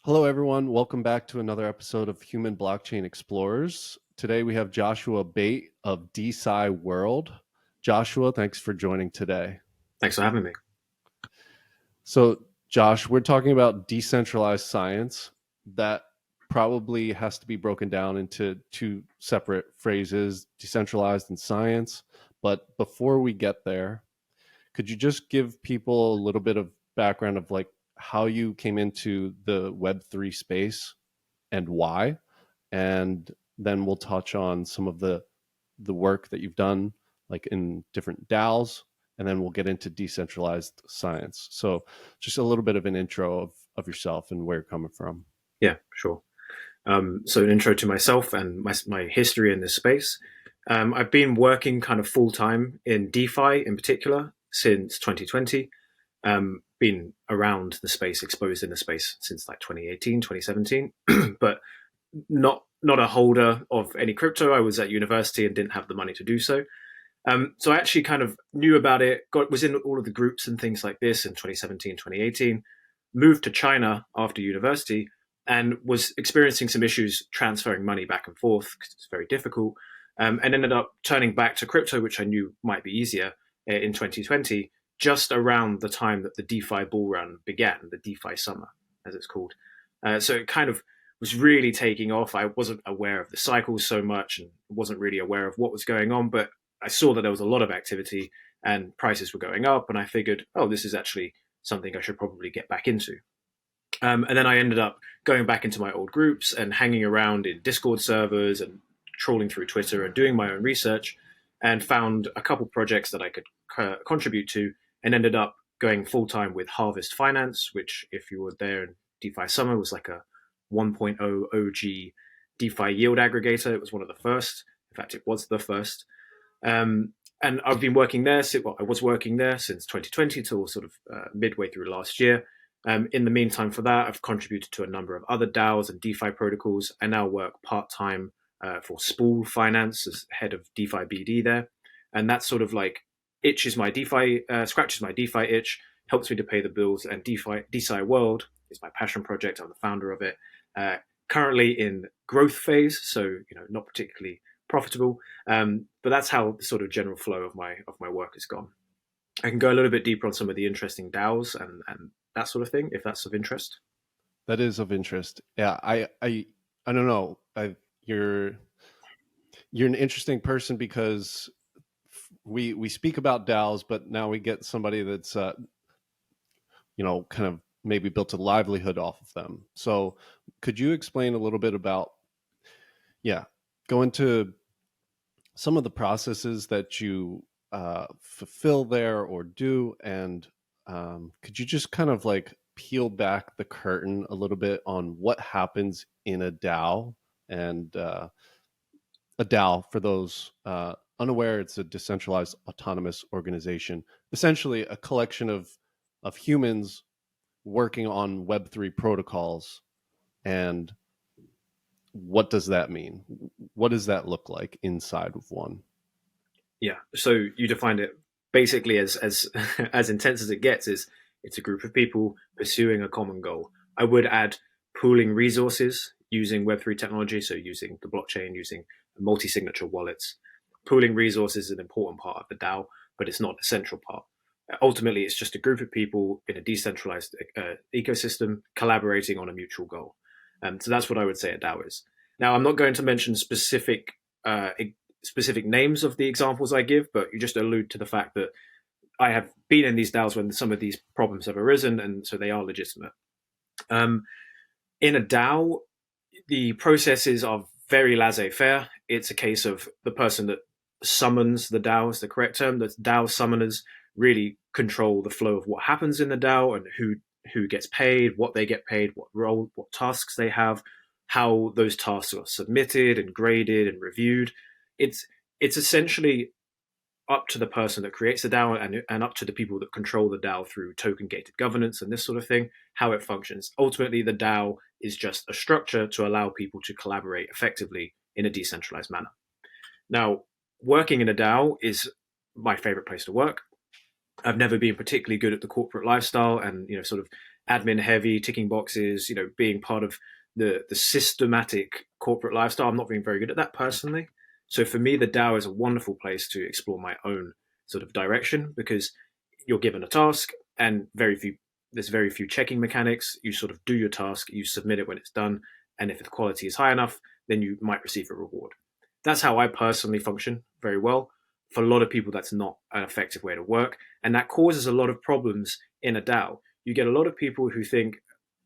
Hello, everyone. Welcome back to another episode of Human Blockchain Explorers. Today we have Joshua Bate of DeSci World. Joshua, thanks for joining today. Thanks for having me. So, Josh, we're talking about decentralized science that probably has to be broken down into two separate phrases, decentralized and science. But before we get there, could you just give people a little bit of background of like how you came into the Web3 space and why? And then we'll touch on some of the work that you've done like in different DAOs, and then we'll get into decentralized science. So just a little bit of an intro of yourself and where you're coming from. Yeah, sure. So an intro to myself and my history in this space. I've been working kind of full time in DeFi in particular since 2020. Been around the space, exposed in the space since like 2018, 2017, but not a holder of any crypto. I was at university and didn't have the money to do so. So I actually kind of knew about it, was in all of the groups and things like this in 2017, 2018, moved to China after university and was experiencing some issues transferring money back and forth because it's very difficult, and ended up turning back to crypto, which I knew might be easier in 2020, just around the time that the DeFi bull run began, the DeFi summer, as it's called. So it kind of was really taking off. I wasn't aware of the cycles so much and wasn't really aware of what was going on, but I saw that there was a lot of activity and prices were going up, and I figured, oh, this is actually something I should probably get back into. And then I ended up going back into my old groups and hanging around in Discord servers and trawling through Twitter and doing my own research, and found a couple projects that I could contribute to, and ended up going full time with Harvest Finance, which, if you were there in DeFi Summer, was like a 1.0 OG DeFi yield aggregator. It was one of the first. In fact, it was the first. And I've been working there. Well, I was working there since 2020 till sort of midway through last year. In the meantime, for that, I've contributed to a number of other DAOs and DeFi protocols. I now work part time for Spool Finance as head of DeFi BD there, and that's sort of like itches my DeFi, scratches my DeFi itch, helps me to pay the bills. And DeSci World is my passion project. I'm the founder of it. Currently in growth phase, so not particularly profitable, but that's how the sort of general flow of my work has gone. I can go a little bit deeper on some of the interesting DAOs and that sort of thing, if that's of interest. That is of interest. Yeah, I don't know. You're an interesting person because we speak about DAOs, but now we get somebody that's kind of maybe built a livelihood off of them. So could you explain a little bit about go into some of the processes that you fulfill there or do, and could you just kind of like peel back the curtain a little bit on what happens in a DAO? And a DAO, for those unaware, it's a decentralized autonomous organization, essentially a collection of humans working on Web3 protocols. And what does that mean? What does that look like inside of one? Yeah. So you defined it basically as as intense as it gets. Is It's a group of people pursuing a common goal. I would add pooling resources using Web3 technology, so using the blockchain, using multi-signature wallets. Pooling resources is an important part of the DAO, but it's not the central part. Ultimately, it's just a group of people in a decentralized ecosystem collaborating on a mutual goal. So that's what I would say a DAO is. Now, I'm not going to mention specific names of the examples I give, but you just allude to the fact that I have been in these DAOs when some of these problems have arisen, and so they are legitimate. In a DAO, the processes are very laissez-faire. It's a case of the person that summons the DAO is the correct term. The DAO summoners really control the flow of what happens in the DAO and who gets paid, what they get paid, what role, what tasks they have, how those tasks are submitted and graded and reviewed. It's essentially up to the person that creates the DAO and up to the people that control the DAO through token gated governance and this sort of thing, how it functions. Ultimately, the DAO is just a structure to allow people to collaborate effectively in a decentralized manner. Now, working in a DAO is my favorite place to work. I've never been particularly good at the corporate lifestyle and sort of admin heavy, ticking boxes, being part of the systematic corporate lifestyle. I'm not being very good at that personally. So for me, the DAO is a wonderful place to explore my own sort of direction, because you're given a task and there's very few checking mechanics. You sort of do your task, you submit it when it's done, and if the quality is high enough, then you might receive a reward. That's how I personally function very well. For a lot of people, that's not an effective way to work, and that causes a lot of problems in a DAO. You get a lot of people who think,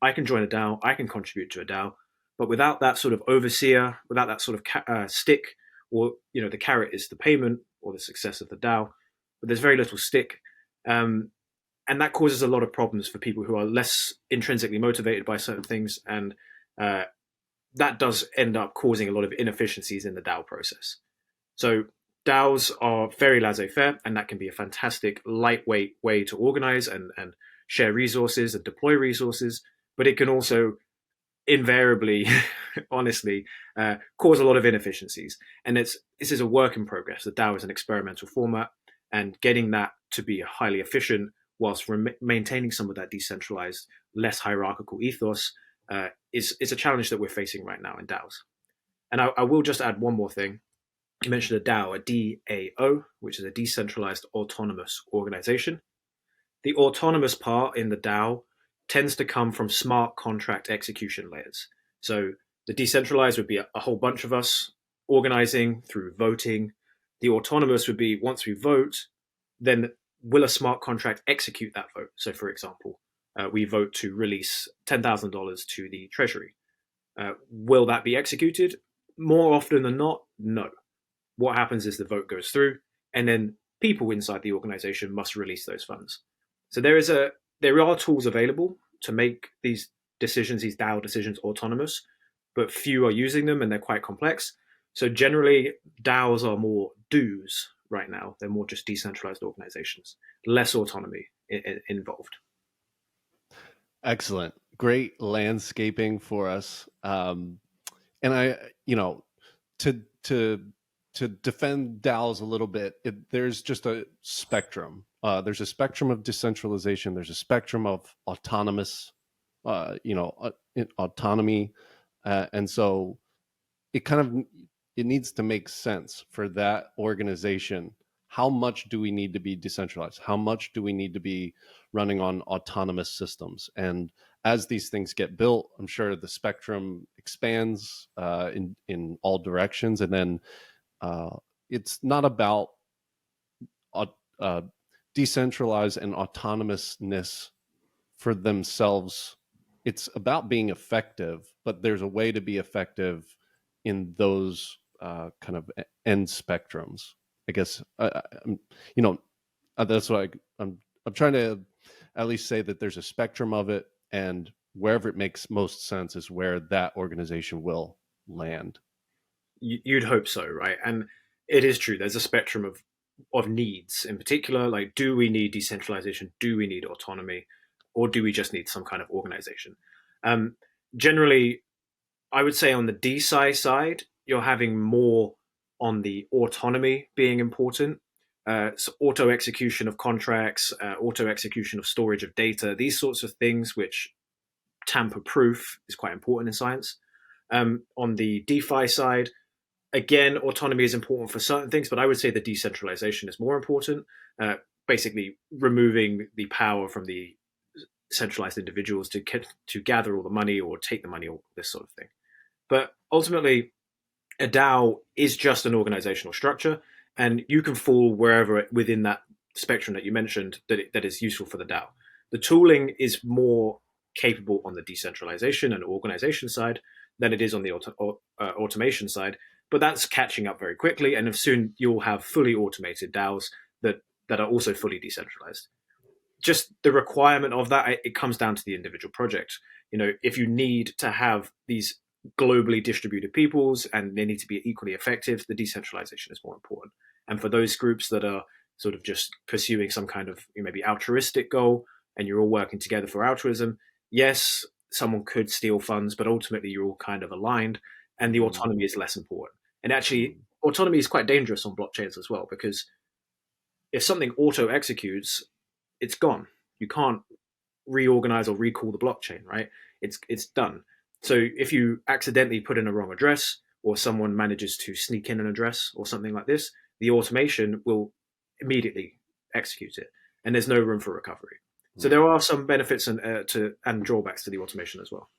I can join a DAO, I can contribute to a DAO, but without that sort of overseer, without that sort of stick, or the carrot is the payment or the success of the DAO, but there's very little stick. And that causes a lot of problems for people who are less intrinsically motivated by certain things, and uh, that does end up causing a lot of inefficiencies in the DAO process. So DAOs are very laissez-faire, and that can be a fantastic, lightweight way to organize and share resources and deploy resources. But it can also invariably, honestly, cause a lot of inefficiencies. And this is a work in progress. The DAO is an experimental format, and getting that to be highly efficient whilst maintaining some of that decentralized, less hierarchical ethos is a challenge that we're facing right now in DAOs. And I will just add one more thing. You mentioned a DAO, a DAO, which is a decentralized autonomous organization. The autonomous part in the DAO tends to come from smart contract execution layers. So the decentralized would be a whole bunch of us organizing through voting. The autonomous would be, once we vote, then will a smart contract execute that vote? So, for example, we vote to release $10,000 to the treasury. Will that be executed? More often than not, no. What happens is the vote goes through, and then people inside the organization must release those funds. So there are tools available to make these decisions, these DAO decisions, autonomous, but few are using them, and they're quite complex. So generally, DAOs are more do's right now. They're more just decentralized organizations, less autonomy involved. Excellent. Great landscaping for us. And I, to to defend DAOs a little bit, there's just a spectrum. There's a spectrum of decentralization. There's a spectrum of autonomous, autonomy, and so it needs to make sense for that organization. How much do we need to be decentralized? How much do we need to be running on autonomous systems? And as these things get built, I'm sure the spectrum expands in all directions. And then it's not about decentralized and autonomousness for themselves. It's about being effective, but there's a way to be effective in those kind of end spectrums. I guess that's what I'm trying to at least say, that there's a spectrum of it, and wherever it makes most sense is where that organization will land. You'd hope so, right? And it is true. There's a spectrum of needs in particular. Like, do we need decentralization? Do we need autonomy? Or do we just need some kind of organization? Generally, I would say on the DeSci side, you're having more on the autonomy being important. So auto execution of contracts, auto execution of storage of data, these sorts of things, which tamper proof is quite important in science. On the DeFi side, again, autonomy is important for certain things, but I would say the decentralization is more important. Basically, removing the power from the centralized individuals to gather all the money or take the money, or this sort of thing. But ultimately, a DAO is just an organizational structure, and you can fall wherever within that spectrum that you mentioned that is useful for the DAO. The tooling is more capable on the decentralization and organization side than it is on the automation side, but that's catching up very quickly, and soon you'll have fully automated DAOs that are also fully decentralized. Just the requirement of that, it comes down to the individual project. If you need to have these globally distributed peoples and they need to be equally effective, the decentralization is more important. And for those groups that are sort of just pursuing some kind of maybe altruistic goal, and you're all working together for altruism, yes, someone could steal funds, but ultimately you're all kind of aligned, and the autonomy is less important. And actually, autonomy is quite dangerous on blockchains as well, because if something auto executes, it's gone. You can't reorganize or recall the blockchain, right? It's done. So if you accidentally put in a wrong address, or someone manages to sneak in an address or something like this, the automation will immediately execute it, and there's no room for recovery. So Hmm. there are some benefits and drawbacks to the automation as well.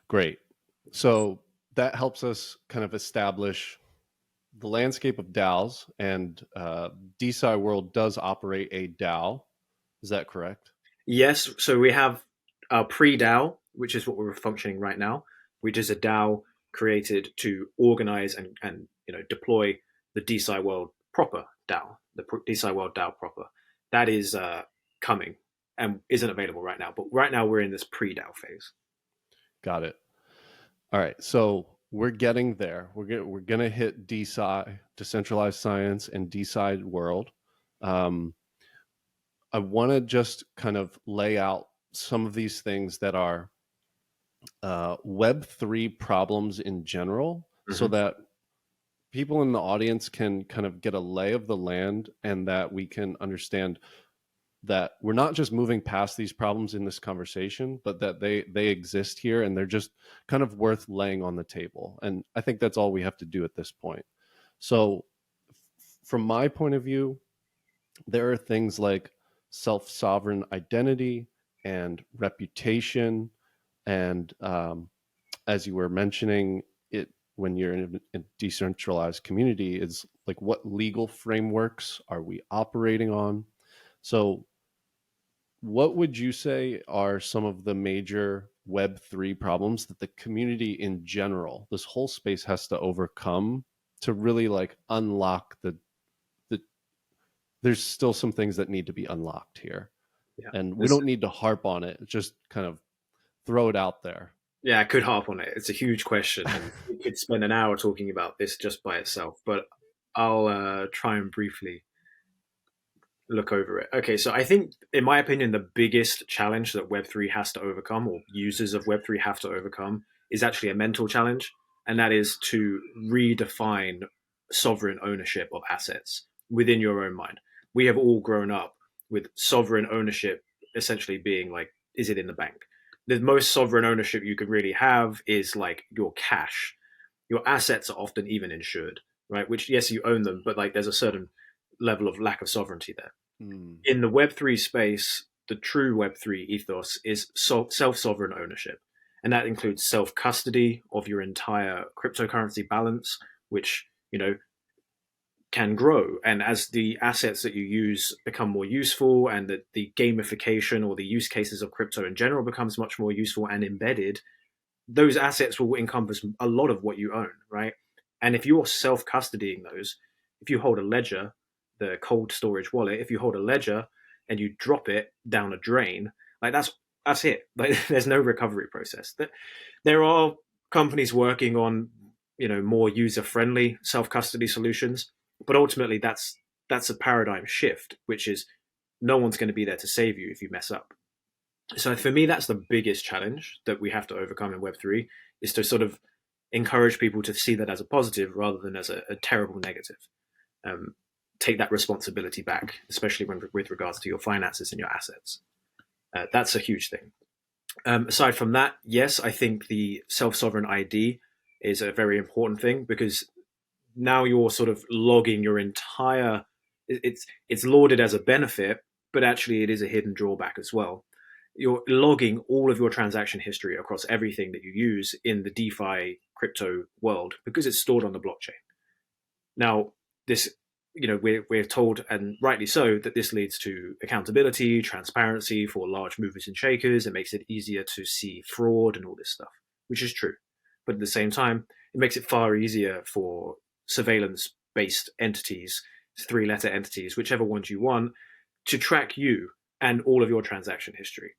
Great. So that helps us kind of establish the landscape of DAOs, and DeSci World does operate a DAO. Is that correct? Yes, so we have our pre-DAO, which is what we're functioning right now, which is a DAO created to organize and deploy the DeSci World proper DAO, the DeSci World DAO proper. That is coming and isn't available right now. But right now we're in this pre-DAO phase. Got it. All right. So we're getting there. We're gonna hit DeSci, decentralized science, and DeSci World. Um, I want to just kind of lay out some of these things that are Web3 problems in general, so Mm-hmm. that people in the audience can kind of get a lay of the land, and that we can understand that we're not just moving past these problems in this conversation, but that they exist here, and they're just kind of worth laying on the table. And I think that's all we have to do at this point. So from my point of view, there are things like self-sovereign identity and reputation, and as you were mentioning it, when you're in a decentralized community, is like, what legal frameworks are we operating on? So what would you say are some of the major Web3 problems that the community in general, this whole space, has to overcome to really like unlock the there's still some things that need to be unlocked here. Yeah. And we There's, don't need to harp on it, just kind of throw it out there. yeah, I could harp on it. It's a huge question, and we could spend an hour talking about this just by itself. But I'll try and briefly look over it. Okay, so I think, in my opinion, the biggest challenge that Web3 has to overcome, or users of Web3 have to overcome, is actually a mental challenge, and that is to redefine sovereign ownership of assets within your own mind. We have all grown up with sovereign ownership essentially being like, is it in the bank? The most sovereign ownership you can really have is like your cash. Your assets are often even insured, right? Which, yes, you own them, but like there's a certain level of lack of sovereignty there. Mm. In the Web3 space, the true Web3 ethos is self sovereign ownership. And that includes self custody of your entire cryptocurrency balance, which, can grow. And as the assets that you use become more useful, and that the gamification or the use cases of crypto in general becomes much more useful and embedded, those assets will encompass a lot of what you own, right? And if you're self custodying those, if you hold a ledger, the cold storage wallet, if you hold a ledger and you drop it down a drain, like that's it. Like there's no recovery process. There are companies working on more user friendly self custody solutions, but ultimately that's a paradigm shift, which is no one's going to be there to save you if you mess up. So for me, that's the biggest challenge that we have to overcome in Web3, is to sort of encourage people to see that as a positive rather than as a terrible negative. Um, Take that responsibility back, especially with regards to your finances and your assets. That's a huge thing. Aside from that, yes, I think the self-sovereign ID is a very important thing, because now you're sort of logging your entire. It's lauded as a benefit, but actually it is a hidden drawback as well. You're logging all of your transaction history across everything that you use in the DeFi crypto world, because it's stored on the blockchain. Now, this, we're told, and rightly so, that this leads to accountability, transparency for large movers and shakers. It makes it easier to see fraud and all this stuff, which is true. But at the same time, it makes it far easier for surveillance based entities, 3-letter entities, whichever ones you want, to track you and all of your transaction history.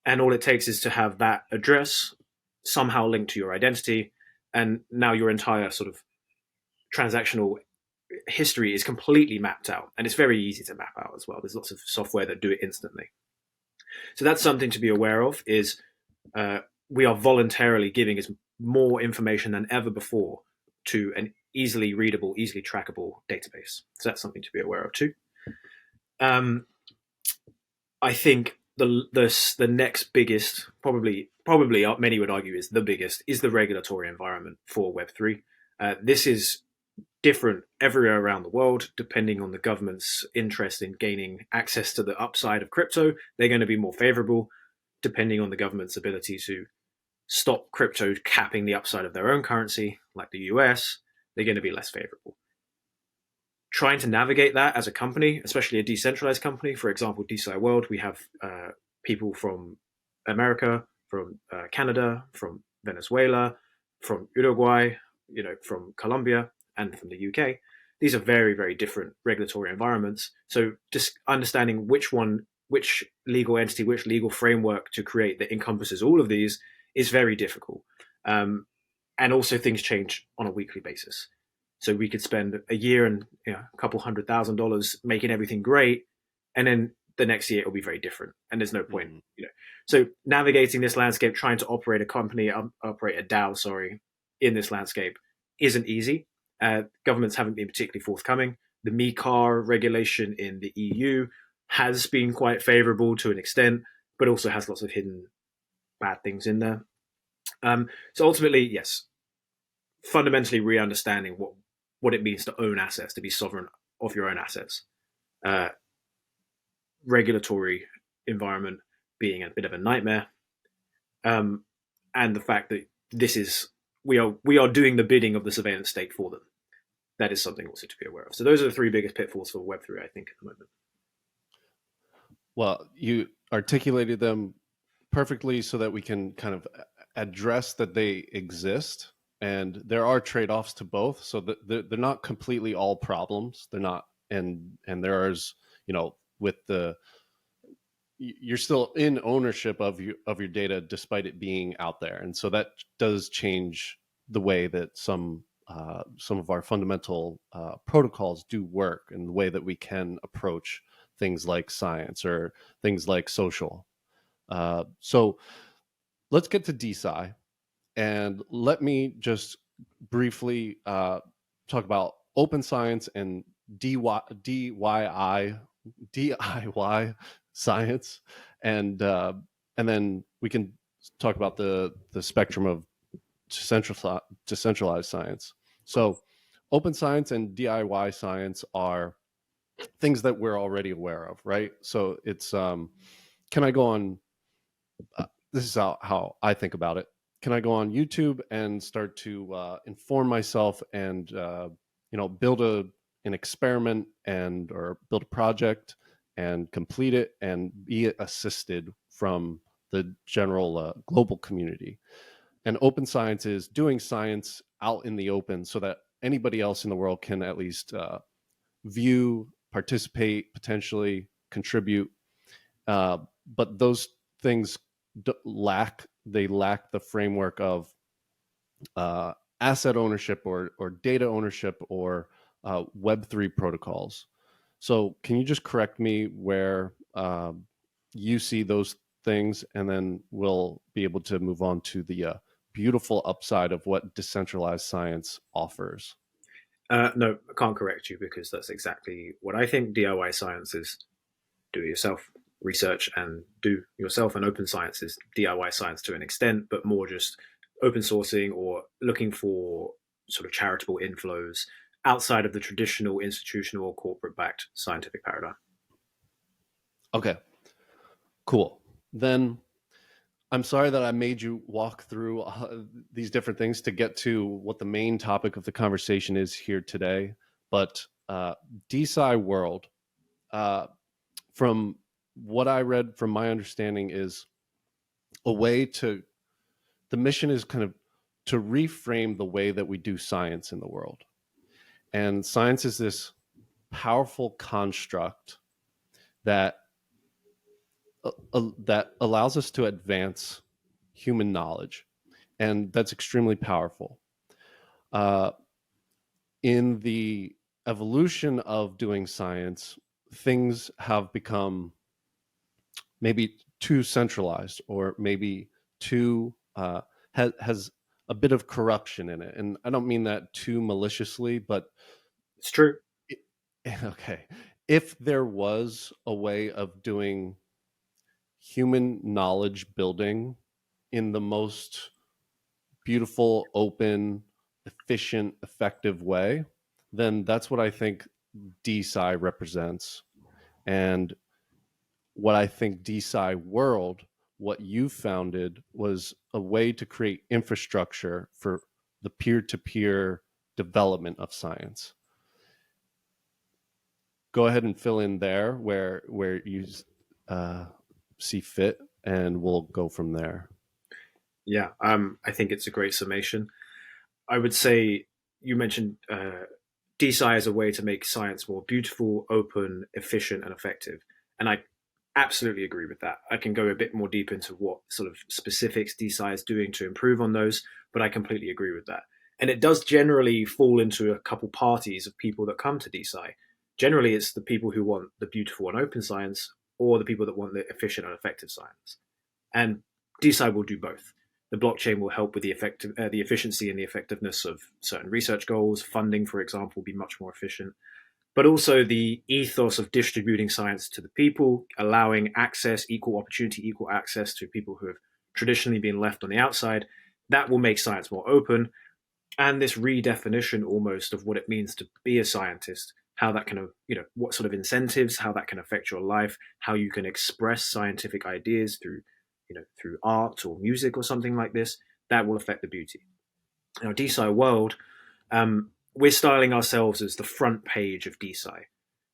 And all it takes is to have that address somehow linked to your identity, and now your entire sort of transactional history is completely mapped out, and it's very easy to map out as well. There's lots of software that do it instantly. So that's something to be aware of, is we are voluntarily giving us more information than ever before to an easily readable, easily trackable database. So that's something to be aware of too. I think the next biggest, probably many would argue is the biggest, is the regulatory environment for Web3. This is different everywhere around the world, depending on the government's interest in gaining access to the upside of crypto. They're going to be more favorable. Depending on the government's ability to stop crypto capping the upside of their own currency, like the US, they're going to be less favorable. Trying to navigate that as a company, especially a decentralized company, for example, DeSci World, we have people from America, from Canada, from Venezuela, from Uruguay, from Colombia, and from the UK. These are very, very different regulatory environments. So just understanding which legal entity, which legal framework to create that encompasses all of these is very difficult. And also things change on a weekly basis. So we could spend a year and a couple $100,000 making everything great, and then the next year it'll be very different, and there's no point. So navigating this landscape, trying to operate a company, operate a DAO, in this landscape isn't easy. Governments haven't been particularly forthcoming. The MiCAR regulation in the EU has been quite favorable to an extent, but also has lots of hidden bad things in there. So ultimately, yes, fundamentally re-understanding what it means to own assets, to be sovereign of your own assets. Regulatory environment being a bit of a nightmare, and the fact that we are doing the bidding of the surveillance state for them. That is something also to be aware of. So those are the three biggest pitfalls for Web3, I think, at the moment. Well, you articulated them perfectly so that we can kind of address that they exist, and there are trade-offs to both. So they're not completely all problems. They're not, and there's, with you're still in ownership of your data despite it being out there, and so that does change the way that some of our fundamental protocols do work, and the way that we can approach things like science or things like social. So let's get to DeSci, and let me just briefly talk about open science and DIY science, and then we can talk about the spectrum of decentralized science. So open science and DIY science are things that we're already aware of, right? So it's can I go on this is how I think about it. Can I go on YouTube and start to inform myself and build an experiment or build a project and complete it and be assisted from the general global community? And open science is doing science out in the open so that anybody else in the world can at least view, participate, potentially contribute. But those things lack the framework of asset ownership or data ownership or Web3 protocols. So can you just correct me where you see those things, and then we'll be able to move on to the beautiful upside of what decentralized science offers? No, I can't correct you, because that's exactly what I think. DIY science is do it yourself research and do yourself, and open science is DIY science to an extent, but more just open sourcing or looking for sort of charitable inflows outside of the traditional institutional or corporate backed scientific paradigm. Okay, cool. Then I'm sorry that I made you walk through these different things to get to what the main topic of the conversation is here today. But DeSci World, from what I read, from my understanding, is a way to, the mission is kind of to reframe the way that we do science in the world. And science is this powerful construct that that allows us to advance human knowledge, and that's extremely powerful. In the evolution of doing science, things have become maybe too centralized, or maybe too has a bit of corruption in it. And I don't mean that too maliciously, but It's true. okay, if there was a way of doing human knowledge building in the most beautiful, open, efficient, effective way, then that's what I think DeSci represents. And what I think DeSci World, what you founded, was a way to create infrastructure for the peer-to-peer development of science. Go ahead and fill in there where you see fit, and we'll go from there. Yeah, I think it's a great summation. I would say you mentioned DeSci as a way to make science more beautiful, open, efficient, and effective. And I absolutely agree with that. I can go a bit more deep into what sort of specifics DeSci is doing to improve on those, but I completely agree with that. And it does generally fall into a couple parties of people that come to DeSci. Generally, it's the people who want the beautiful and open science, or the people that want the efficient and effective science. And DeSci will do both. The blockchain will help with the efficiency and the effectiveness of certain research goals. Funding, for example, will be much more efficient. But also the ethos of distributing science to the people, allowing access, equal opportunity, equal access to people who have traditionally been left on the outside. That will make science more open. And this redefinition almost of what it means to be a scientist, how that can, what sort of incentives, how that can affect your life, how you can express scientific ideas through art or music or something like this, that will affect the beauty. Now, DeSci World, we're styling ourselves as the front page of DeSci.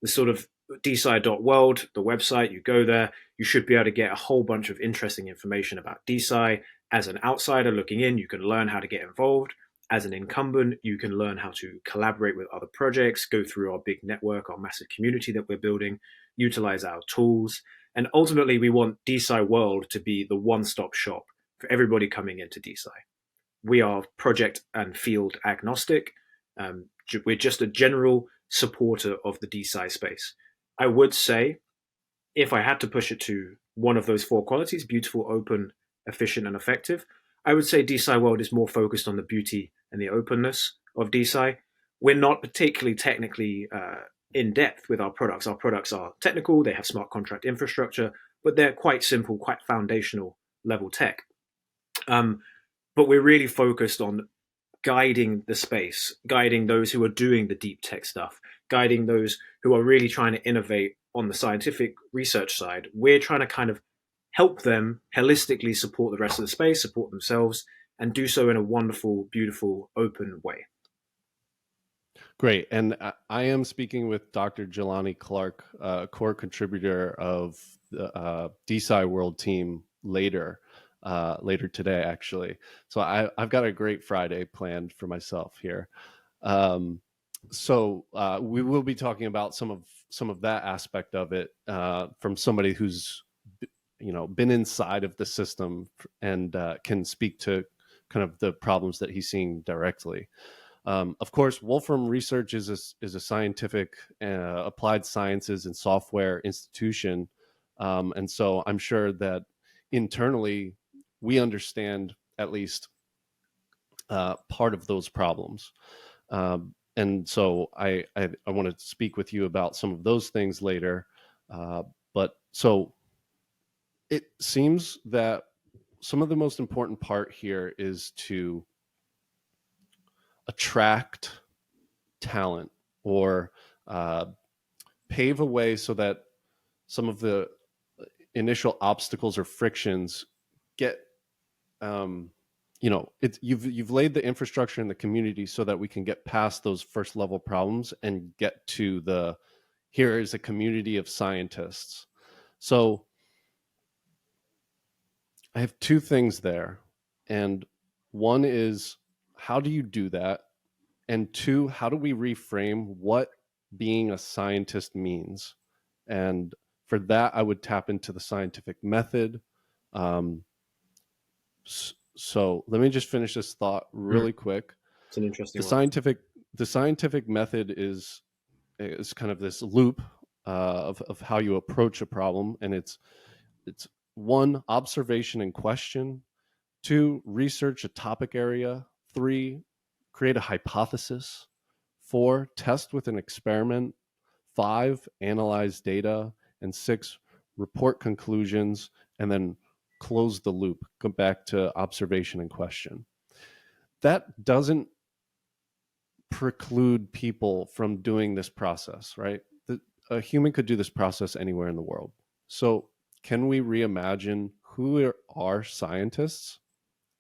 The sort of DeSci.world, the website, you go there, you should be able to get a whole bunch of interesting information about DeSci. As an outsider looking in, you can learn how to get involved. As an incumbent, you can learn how to collaborate with other projects, go through our big network, our massive community that we're building, utilize our tools. And ultimately, we want DeSci World to be the one-stop shop for everybody coming into DeSci. We are project and field agnostic. We're just a general supporter of the DeSci space. I would say, if I had to push it to one of those four qualities, beautiful, open, efficient, and effective, I would say DeSci World is more focused on the beauty and the openness of DeSci. We're not particularly technically in depth with our products. Our products are technical, they have smart contract infrastructure, but they're quite simple, quite foundational level tech. But we're really focused on guiding the space, guiding those who are doing the deep tech stuff, guiding those who are really trying to innovate on the scientific research side. We're trying to kind of help them holistically support the rest of the space, support themselves, and do so in a wonderful, beautiful, open way. Great. And I am speaking with Dr. Jelani Clark, core contributor of the DeSci World team later today, actually. So I've got a great Friday planned for myself here. So we will be talking about some of that aspect of it from somebody who's been inside of the system and can speak to kind of the problems that he's seeing directly. Of course, Wolfram Research is a scientific applied sciences and software institution, and so I'm sure that internally we understand at least part of those problems. And so I want to speak with you about some of those things later. But so it seems that some of the most important part here is to attract talent or pave a way so that some of the initial obstacles or frictions get you've laid the infrastructure in the community so that we can get past those first level problems and get to here is a community of scientists. So I have two things there, and one is, how do you do that? And two, how do we reframe what being a scientist means? And for that, I would tap into the scientific method. So let me just finish this thought really quick. It's an interesting one. The scientific method is kind of this loop of how you approach a problem, and it's one, observation and question; two, research a topic area; three, create a hypothesis; four, test with an experiment; five, analyze data; and six, report conclusions; and then close the loop, go back to observation and question. That doesn't preclude people from doing this process, right? A human could do this process anywhere in the world. So, can we reimagine who are scientists?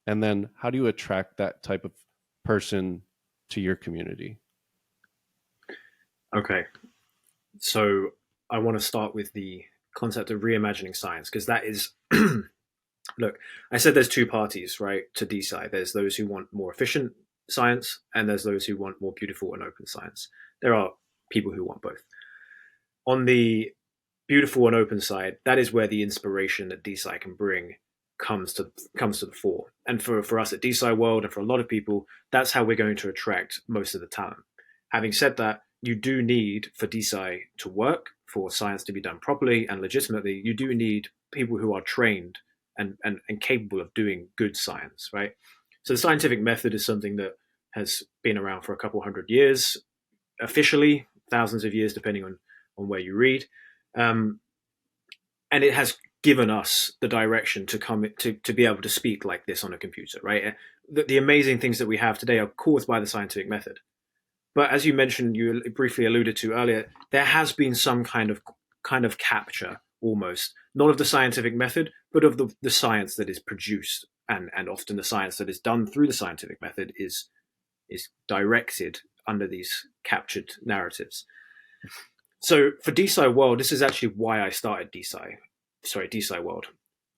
And then how do you attract that type of person to your community? Okay, so I want to start with the concept of reimagining science, because that is look, I said there's two parties, right, to DeSci. There's those who want more efficient science, and there's those who want more beautiful and open science. There are people who want both. On the beautiful and open side, that is where the inspiration that DeSci can bring comes to the fore. And for us at DeSci World, and for a lot of people, that's how we're going to attract most of the talent. Having said that, you do need, for DeSci to work, for science to be done properly and legitimately, you do need people who are trained and capable of doing good science, right? So the scientific method is something that has been around for a couple hundred years, officially, thousands of years, depending on where you read. And it has given us the direction to come to be able to speak like this on a computer, right? The amazing things that we have today are caused by the scientific method. But as you mentioned, you briefly alluded to earlier, there has been some kind of capture, almost, not of the scientific method, but of the science that is produced, and often the science that is done through the scientific method is directed under these captured narratives. So for DeSci World, this is actually why I started DeSci World.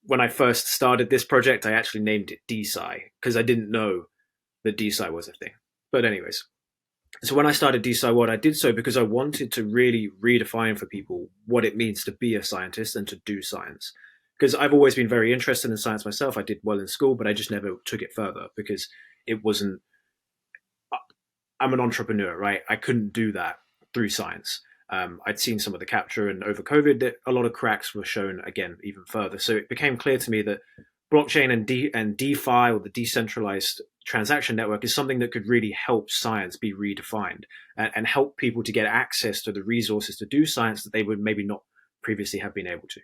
When I first started this project, I actually named it DeSci because I didn't know that DeSci was a thing. But anyways, so when I started DeSci World, I did so because I wanted to really redefine for people what it means to be a scientist and to do science. Because I've always been very interested in science myself. I did well in school, but I just never took it further because it wasn't. I'm an entrepreneur, right? I couldn't do that through science. I'd seen some of the capture, and over COVID, that a lot of cracks were shown again even further. So it became clear to me that blockchain and DeFi, or the decentralized transaction network, is something that could really help science be redefined and help people to get access to the resources to do science that they would maybe not previously have been able to.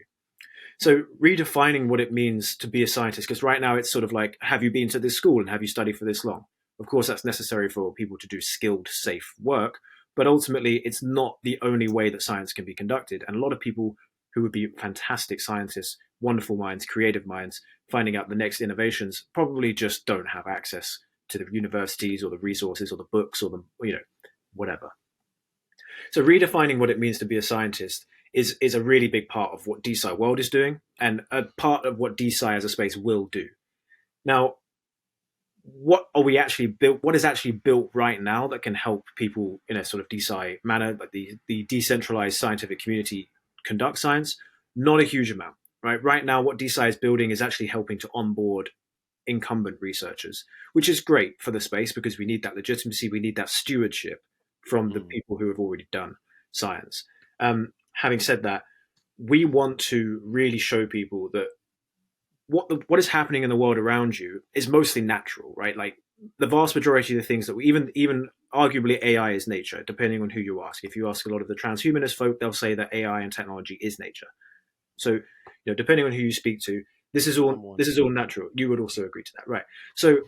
So redefining what it means to be a scientist, because right now it's sort of like, have you been to this school and have you studied for this long? Of course, that's necessary for people to do skilled, safe work, but ultimately it's not the only way that science can be conducted. And a lot of people who would be fantastic scientists, wonderful minds, creative minds, finding out the next innovations, probably just don't have access to the universities or the resources or the books or the, whatever. So redefining what it means to be a scientist is a really big part of what DeSci World is doing, and a part of what DeSci as a space will do. Now, what is actually built right now that can help people in a sort of DeSci manner, like the decentralized scientific community conduct science? Not a huge amount, right? Right now, what DeSci is building is actually helping to onboard incumbent researchers, which is great for the space because we need that legitimacy, we need that stewardship from the people who have already done science. Having said that, we want to really show people that what is happening in the world around you is mostly natural, right? Like the vast majority of the things that even arguably AI is nature, depending on who you ask. If you ask a lot of the transhumanist folk, they'll say that AI and technology is nature. So, depending on who you speak to, this is all natural. You would also agree to that, right? So,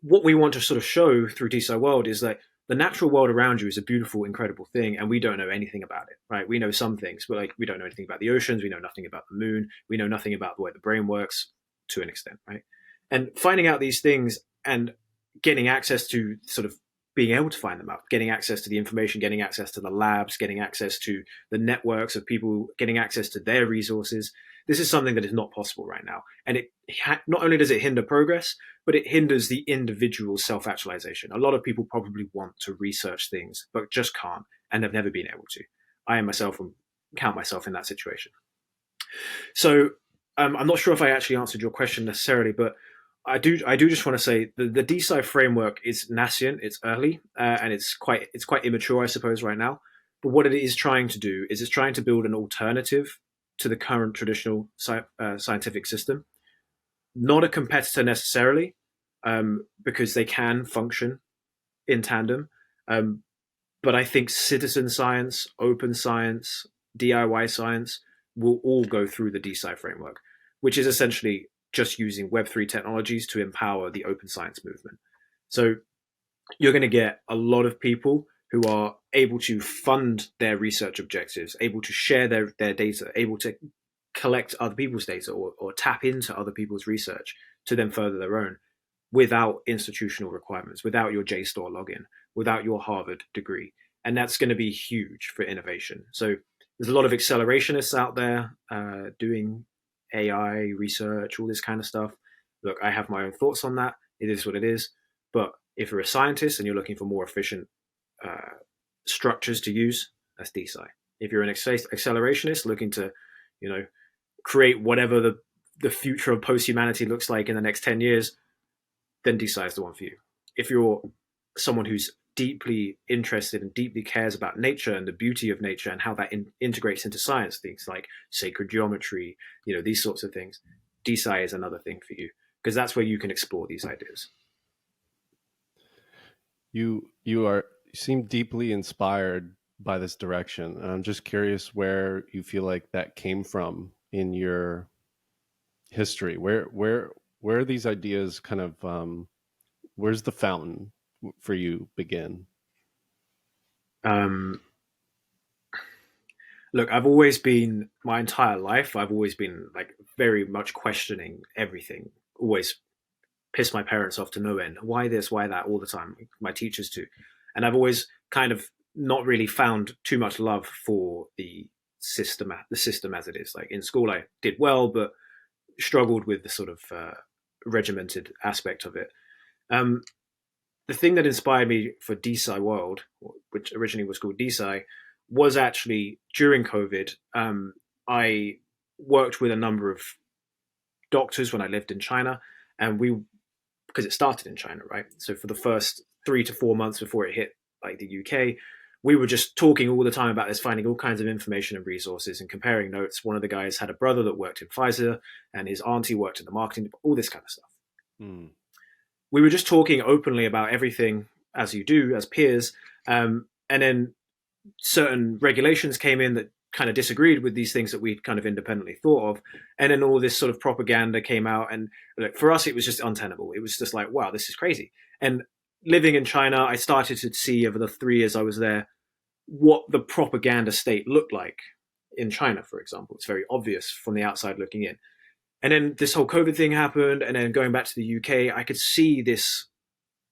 what we want to sort of show through DeSci World is that the natural world around you is a beautiful, incredible thing, and we don't know anything about it, right? We know some things, but we don't know anything about the oceans. We know nothing about the moon. We know nothing about the way the brain works, to an extent, right? And finding out these things and getting access to sort of being able to find them out, getting access to the information, getting access to the labs, getting access to the networks of people, getting access to their resources. This is something that is not possible right now. And not only does it hinder progress, but it hinders the individual self-actualization. A lot of people probably want to research things, but just can't, and have never been able to. I myself count myself in that situation. So I'm not sure if I actually answered your question necessarily, but I do just want to say the DeSci framework is nascent, it's early, and it's quite immature, I suppose, right now. But what it is trying to do is it's trying to build an alternative to the current traditional scientific system. Not a competitor necessarily, because they can function in tandem. But I think citizen science, open science, DIY science will all go through the DeSci framework, which is essentially just using Web3 technologies to empower the open science movement. So you're going to get a lot of people who are able to fund their research objectives, able to share their data, able to collect other people's data or tap into other people's research to then further their own without institutional requirements, without your JSTOR login, without your Harvard degree. And that's going to be huge for innovation. So there's a lot of accelerationists out there doing AI research, all this kind of stuff. Look, I have my own thoughts on that. It is what it is. But if you're a scientist and you're looking for more efficient structures to use, that's DeSci. If you're an accelerationist looking to, create whatever the future of post-humanity looks like in the next 10 years, then DeSci is the one for you. If you're someone who's deeply interested and deeply cares about nature and the beauty of nature and how that integrates into science, things like sacred geometry, these sorts of things, DeSci is another thing for you, because that's where you can explore these ideas. You seem deeply inspired by this direction, and I'm just curious where you feel like that came from in your history. Where these ideas kind of where's the fountain for you begin? Look, I've always been, my entire life, I've always been like very much questioning everything. Always pissed my parents off to no end. Why this? Why that? All the time. My teachers too, and I've always kind of not really found too much love for the system as it is. Like in school, I did well, but struggled with the sort of regimented aspect of it. The thing that inspired me for DeSci World, which originally was called DeSci, was actually during COVID. I worked with a number of doctors when I lived in China, and because it started in China, right? So for the first 3 to 4 months before it hit like the UK, we were just talking all the time about this, finding all kinds of information and resources and comparing notes. One of the guys had a brother that worked in Pfizer, and his auntie worked in the marketing, all this kind of stuff. Mm. We were just talking openly about everything, as you do, as peers. And then certain regulations came in that kind of disagreed with these things that we'd kind of independently thought of. And then all this sort of propaganda came out. And like, for us, it was just untenable. It was just like, wow, this is crazy. And living in China, I started to see over the 3 years I was there what the propaganda state looked like in China, for example. It's very obvious from the outside looking in. And then this whole COVID thing happened. And then going back to the UK, I could see this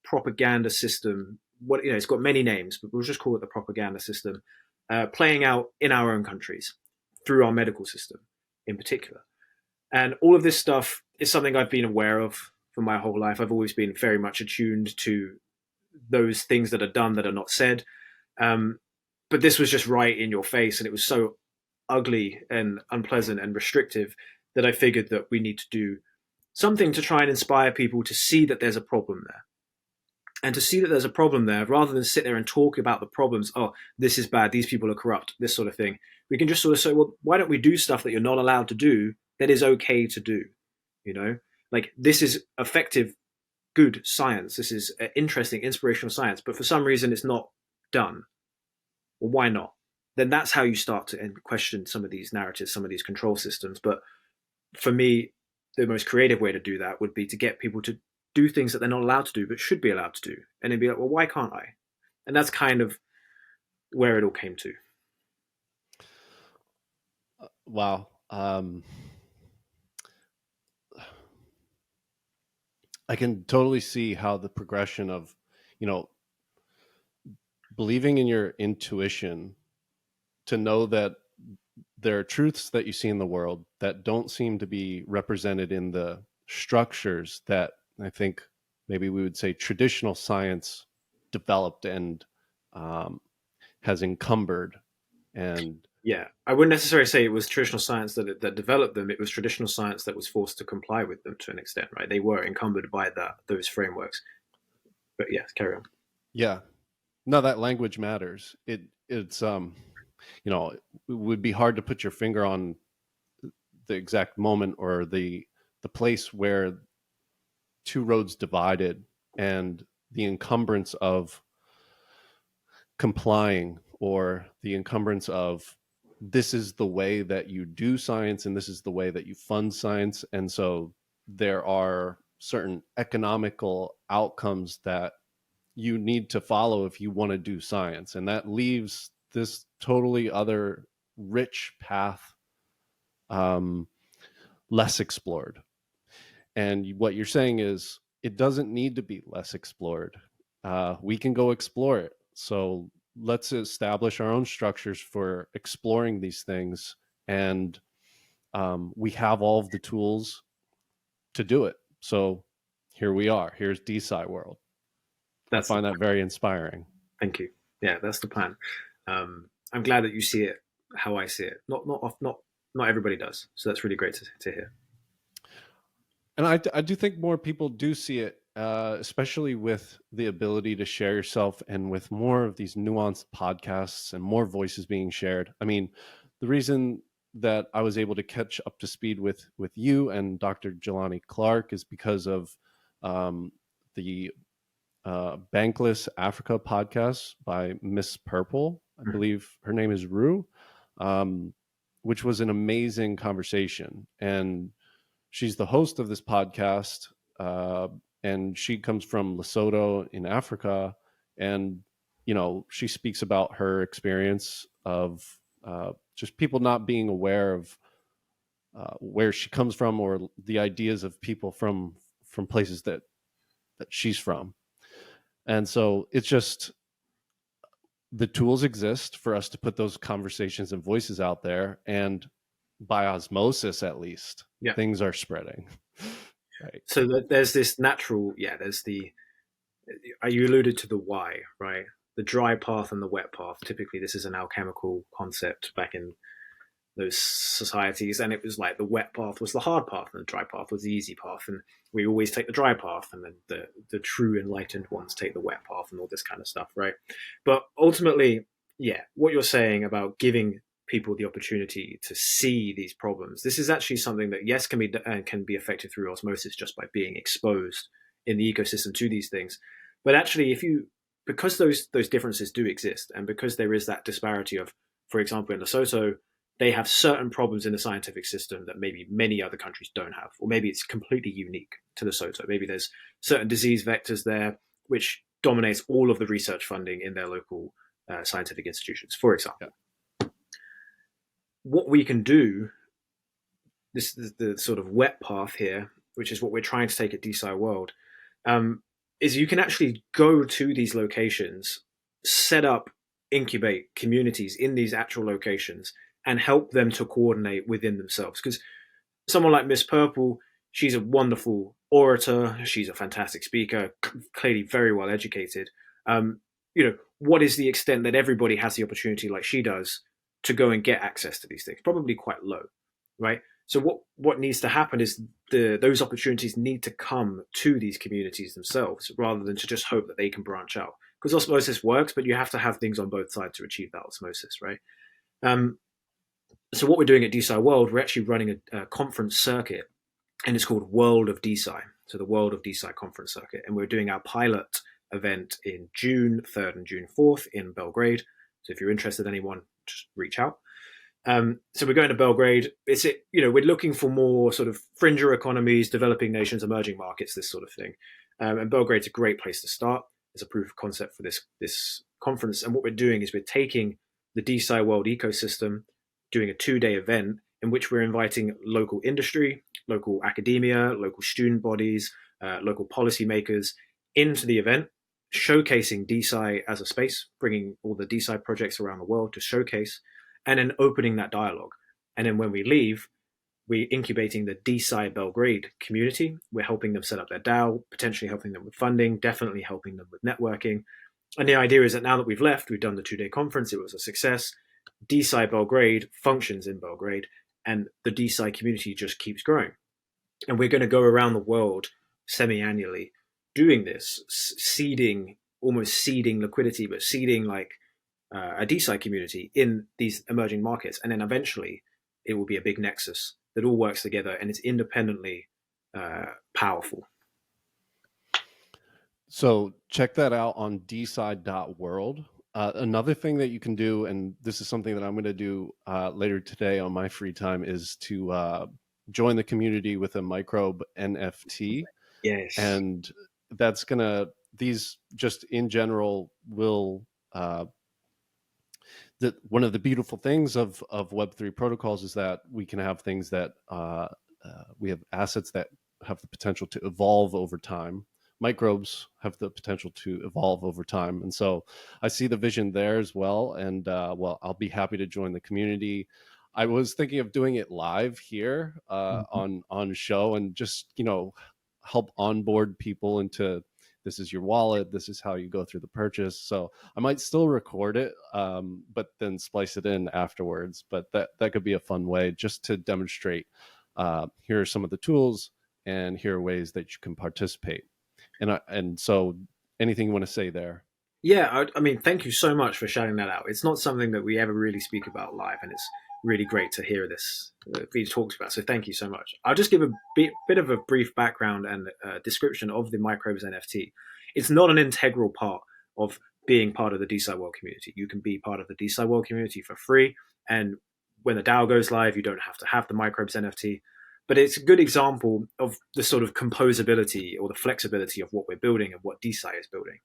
propaganda system. It's got many names, but we'll just call it the propaganda system, playing out in our own countries through our medical system in particular. And all of this stuff is something I've been aware of for my whole life. I've always been very much attuned to those things that are done that are not said. But this was just right in your face, and it was so ugly and unpleasant and restrictive that I figured that we need to do something to try and inspire people to see that there's a problem there. And to see that there's a problem there, rather than sit there and talk about the problems, oh, this is bad, these people are corrupt, this sort of thing, we can just sort of say, well, why don't we do stuff that you're not allowed to do that is okay to do? Like this is effective, good science. This is interesting, inspirational science, but for some reason it's not done. Well, why not? Then that's how you start to question some of these narratives, some of these control systems. But for me, the most creative way to do that would be to get people to do things that they're not allowed to do, but should be allowed to do. And then be like, well, why can't I? And that's kind of where it all came to. Wow. I can totally see how the progression of, believing in your intuition to know that there are truths that you see in the world that don't seem to be represented in the structures that I think maybe we would say traditional science developed and has encumbered. And yeah, I wouldn't necessarily say it was traditional science that developed them. It was traditional science that was forced to comply with them to an extent, right? They were encumbered by those frameworks. But yeah, carry on. Yeah, no, that language matters. It's it would be hard to put your finger on the exact moment or the place where two roads divided and the encumbrance of complying or the encumbrance of this is the way that you do science and this is the way that you fund science. And so there are certain economical outcomes that you need to follow if you want to do science. And that leaves this totally other rich path um, less explored. And what you're saying is it doesn't need to be less explored. We can go explore it. So let's establish our own structures for exploring these things. And we have all of the tools to do it. So here we are. Here's DeSci World. I That's the find that plan. very inspiring. Thank you. Yeah, that's the plan. I'm glad that you see it how I see it. Not everybody does. So that's really great to hear. And I do think more people do see it, especially with the ability to share yourself and with more of these nuanced podcasts and more voices being shared. I mean, the reason that I was able to catch up to speed with you and Dr. Jelani Clark is because of the Bankless Africa podcast by Miss Purple. I Mhm. believe her name is Rue, um, which was an amazing conversation. And she's the host of this podcast, and she comes from Lesotho in Africa. And, you know, she speaks about her experience of just people not being aware of where she comes from or the ideas of people from places that she's from. And so it's just the tools exist for us to put those conversations and voices out there, and by osmosis at least Yeah. things are spreading. Right. So there's this natural, there's you alluded to the why, right? The dry path and the wet path. Typically, this is an alchemical concept back in those societies, and it was like the wet path was the hard path and the dry path was the easy path, and we always take the dry path, and then the true enlightened ones take the wet path and all this kind of stuff, right? But ultimately, what you're saying about giving people the opportunity to see these problems, this is actually something that yes can be affected through osmosis just by being exposed in the ecosystem to these things. But actually, if you because those differences do exist, and because there is that disparity of, for example, in Lesotho, they have certain problems in the scientific system that maybe many other countries don't have, or maybe it's completely unique to Lesotho. Maybe there's certain disease vectors there which dominates all of the research funding in their local scientific institutions, for example. Yeah. What we can do, this is the sort of wet path here, which is what we're trying to take at DeSci World, is you can actually go to these locations, set up, incubate communities in these actual locations, and help them to coordinate within themselves. Because someone like Miss Purple, she's a wonderful orator, she's a fantastic speaker, clearly very well educated. What is the extent that everybody has the opportunity, like she does, to go and get access to these things? Probably quite low, right? So what needs to happen is those opportunities need to come to these communities themselves, rather than to just hope that they can branch out. Because osmosis works, but you have to have things on both sides to achieve that osmosis, right? So what we're doing at DeSci World, we're actually running a conference circuit, and it's called World of DeSci. So the World of DeSci conference circuit, and we're doing our pilot event in June 3rd and June 4th in Belgrade. So if you're interested, anyone, just reach out. So we're going to Belgrade. We're looking for more sort of fringer economies, developing nations, emerging markets, this sort of thing. And Belgrade's a great place to start as a proof of concept for this conference. And what we're doing is we're taking the DeSci World ecosystem, doing a 2-day event in which we're inviting local industry, local academia, local student bodies, local policymakers into the event, showcasing DeSci as a space, bringing all the DeSci projects around the world to showcase, and then opening that dialogue. And then when we leave, we're incubating the DeSci Belgrade community. We're helping them set up their DAO, potentially helping them with funding, definitely helping them with networking. And the idea is that now that we've left, we've done the 2-day conference, it was a success. DeSci Belgrade functions in Belgrade, and the DeSci community just keeps growing. And we're going to go around the world semi-annually doing this, almost seeding liquidity, but seeding like a DeSci community in these emerging markets. And then eventually it will be a big nexus that all works together and it's independently powerful. So check that out on DeSci.world. Another thing that you can do, and this is something that I'm going to do later today on my free time, is to join the community with a microbe NFT. Yes. And that's going to, these just in general will, that one of the beautiful things of Web3 protocols is that we can have things that we have assets that have the potential to evolve over time. Microbes have the potential to evolve over time, and so I see the vision there as well. And well, I'll be happy to join the community. I was thinking of doing it live here Mhm. on show, and just help onboard people into, this is your wallet, this is how you go through the purchase. So I might still record it, but then splice it in afterwards. But that could be a fun way just to demonstrate. Here are some of the tools, and here are ways that you can participate. And so, anything you want to say there? Yeah, I mean, thank you so much for shouting that out. It's not something that we ever really speak about live, and it's really great to hear this being talked about. So thank you so much. I'll just give a bit of a brief background and description of the Microbes NFT. It's not an integral part of being part of the DeSci World community. You can be part of the DeSci World community for free, and when the DAO goes live, you don't have to have the Microbes NFT. But it's a good example of the sort of composability or the flexibility of what we're building and what DeSci is building.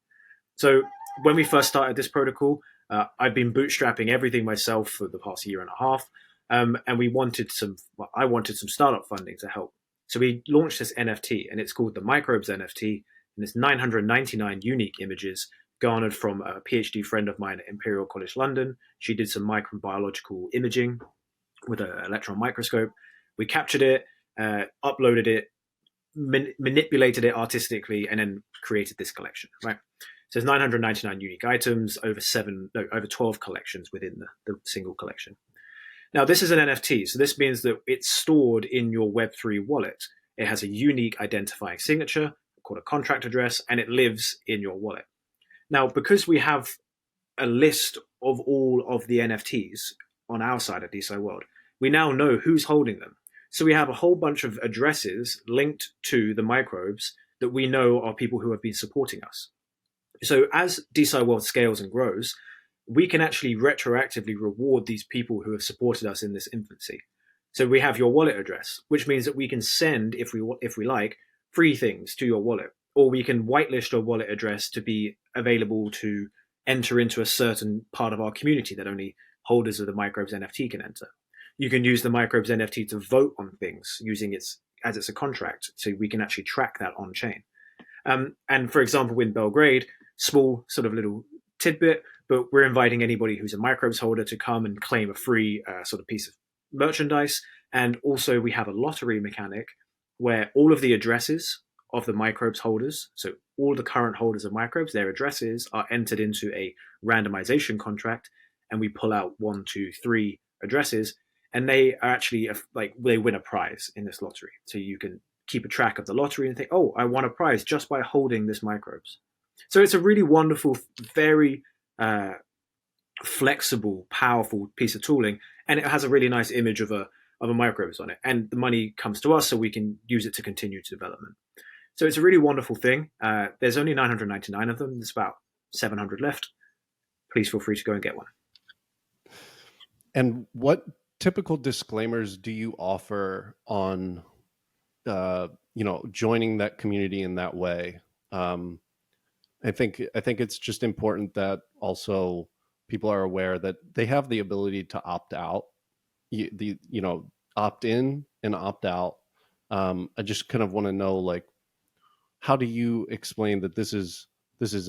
So when we first started this protocol, I've been bootstrapping everything myself for the past year and a half, and I wanted some startup funding to help. So we launched this NFT, and it's called the Microbes NFT, and it's 999 unique images garnered from a PhD friend of mine at Imperial College London. She did some microbiological imaging with an electron microscope. We captured it, uploaded it, manipulated it artistically, and then created this collection. Right. So there's 999 unique items, over 12 collections within the single collection. Now, this is an NFT, so this means that it's stored in your Web3 wallet. It has a unique identifying signature called a contract address, and it lives in your wallet. Now, because we have a list of all of the NFTs on our side of DeSci World, we now know who's holding them. So we have a whole bunch of addresses linked to the microbes that we know are people who have been supporting us. So as DeSci World scales and grows, we can actually retroactively reward these people who have supported us in this infancy. So we have your wallet address, which means that we can send, if we like, free things to your wallet, or we can whitelist your wallet address to be available to enter into a certain part of our community that only holders of the Microbes NFT can enter. You can use the Microbes NFT to vote on things using as it's a contract, so we can actually track that on chain. And for example, in Belgrade, small sort of little tidbit, but we're inviting anybody who's a microbes holder to come and claim a free sort of piece of merchandise. And also we have a lottery mechanic where all of the addresses of the microbes holders, so all the current holders of microbes, their addresses are entered into a randomization contract, and we pull out 1, 2, 3 addresses, and they are actually they win a prize in this lottery. So you can keep a track of the lottery and think, oh, I won a prize just by holding this microbes. So it's a really wonderful, very flexible, powerful piece of tooling, and it has a really nice image of a microbes on it. And the money comes to us, so we can use it to continue to development. So it's a really wonderful thing. There's only 999 of them. There's about 700 left. Please feel free to go and get one. And what typical disclaimers do you offer on joining that community in that way? I think it's just important that also people are aware that they have the ability to opt out, opt in and opt out. I just kind of want to know, like, how do you explain that this is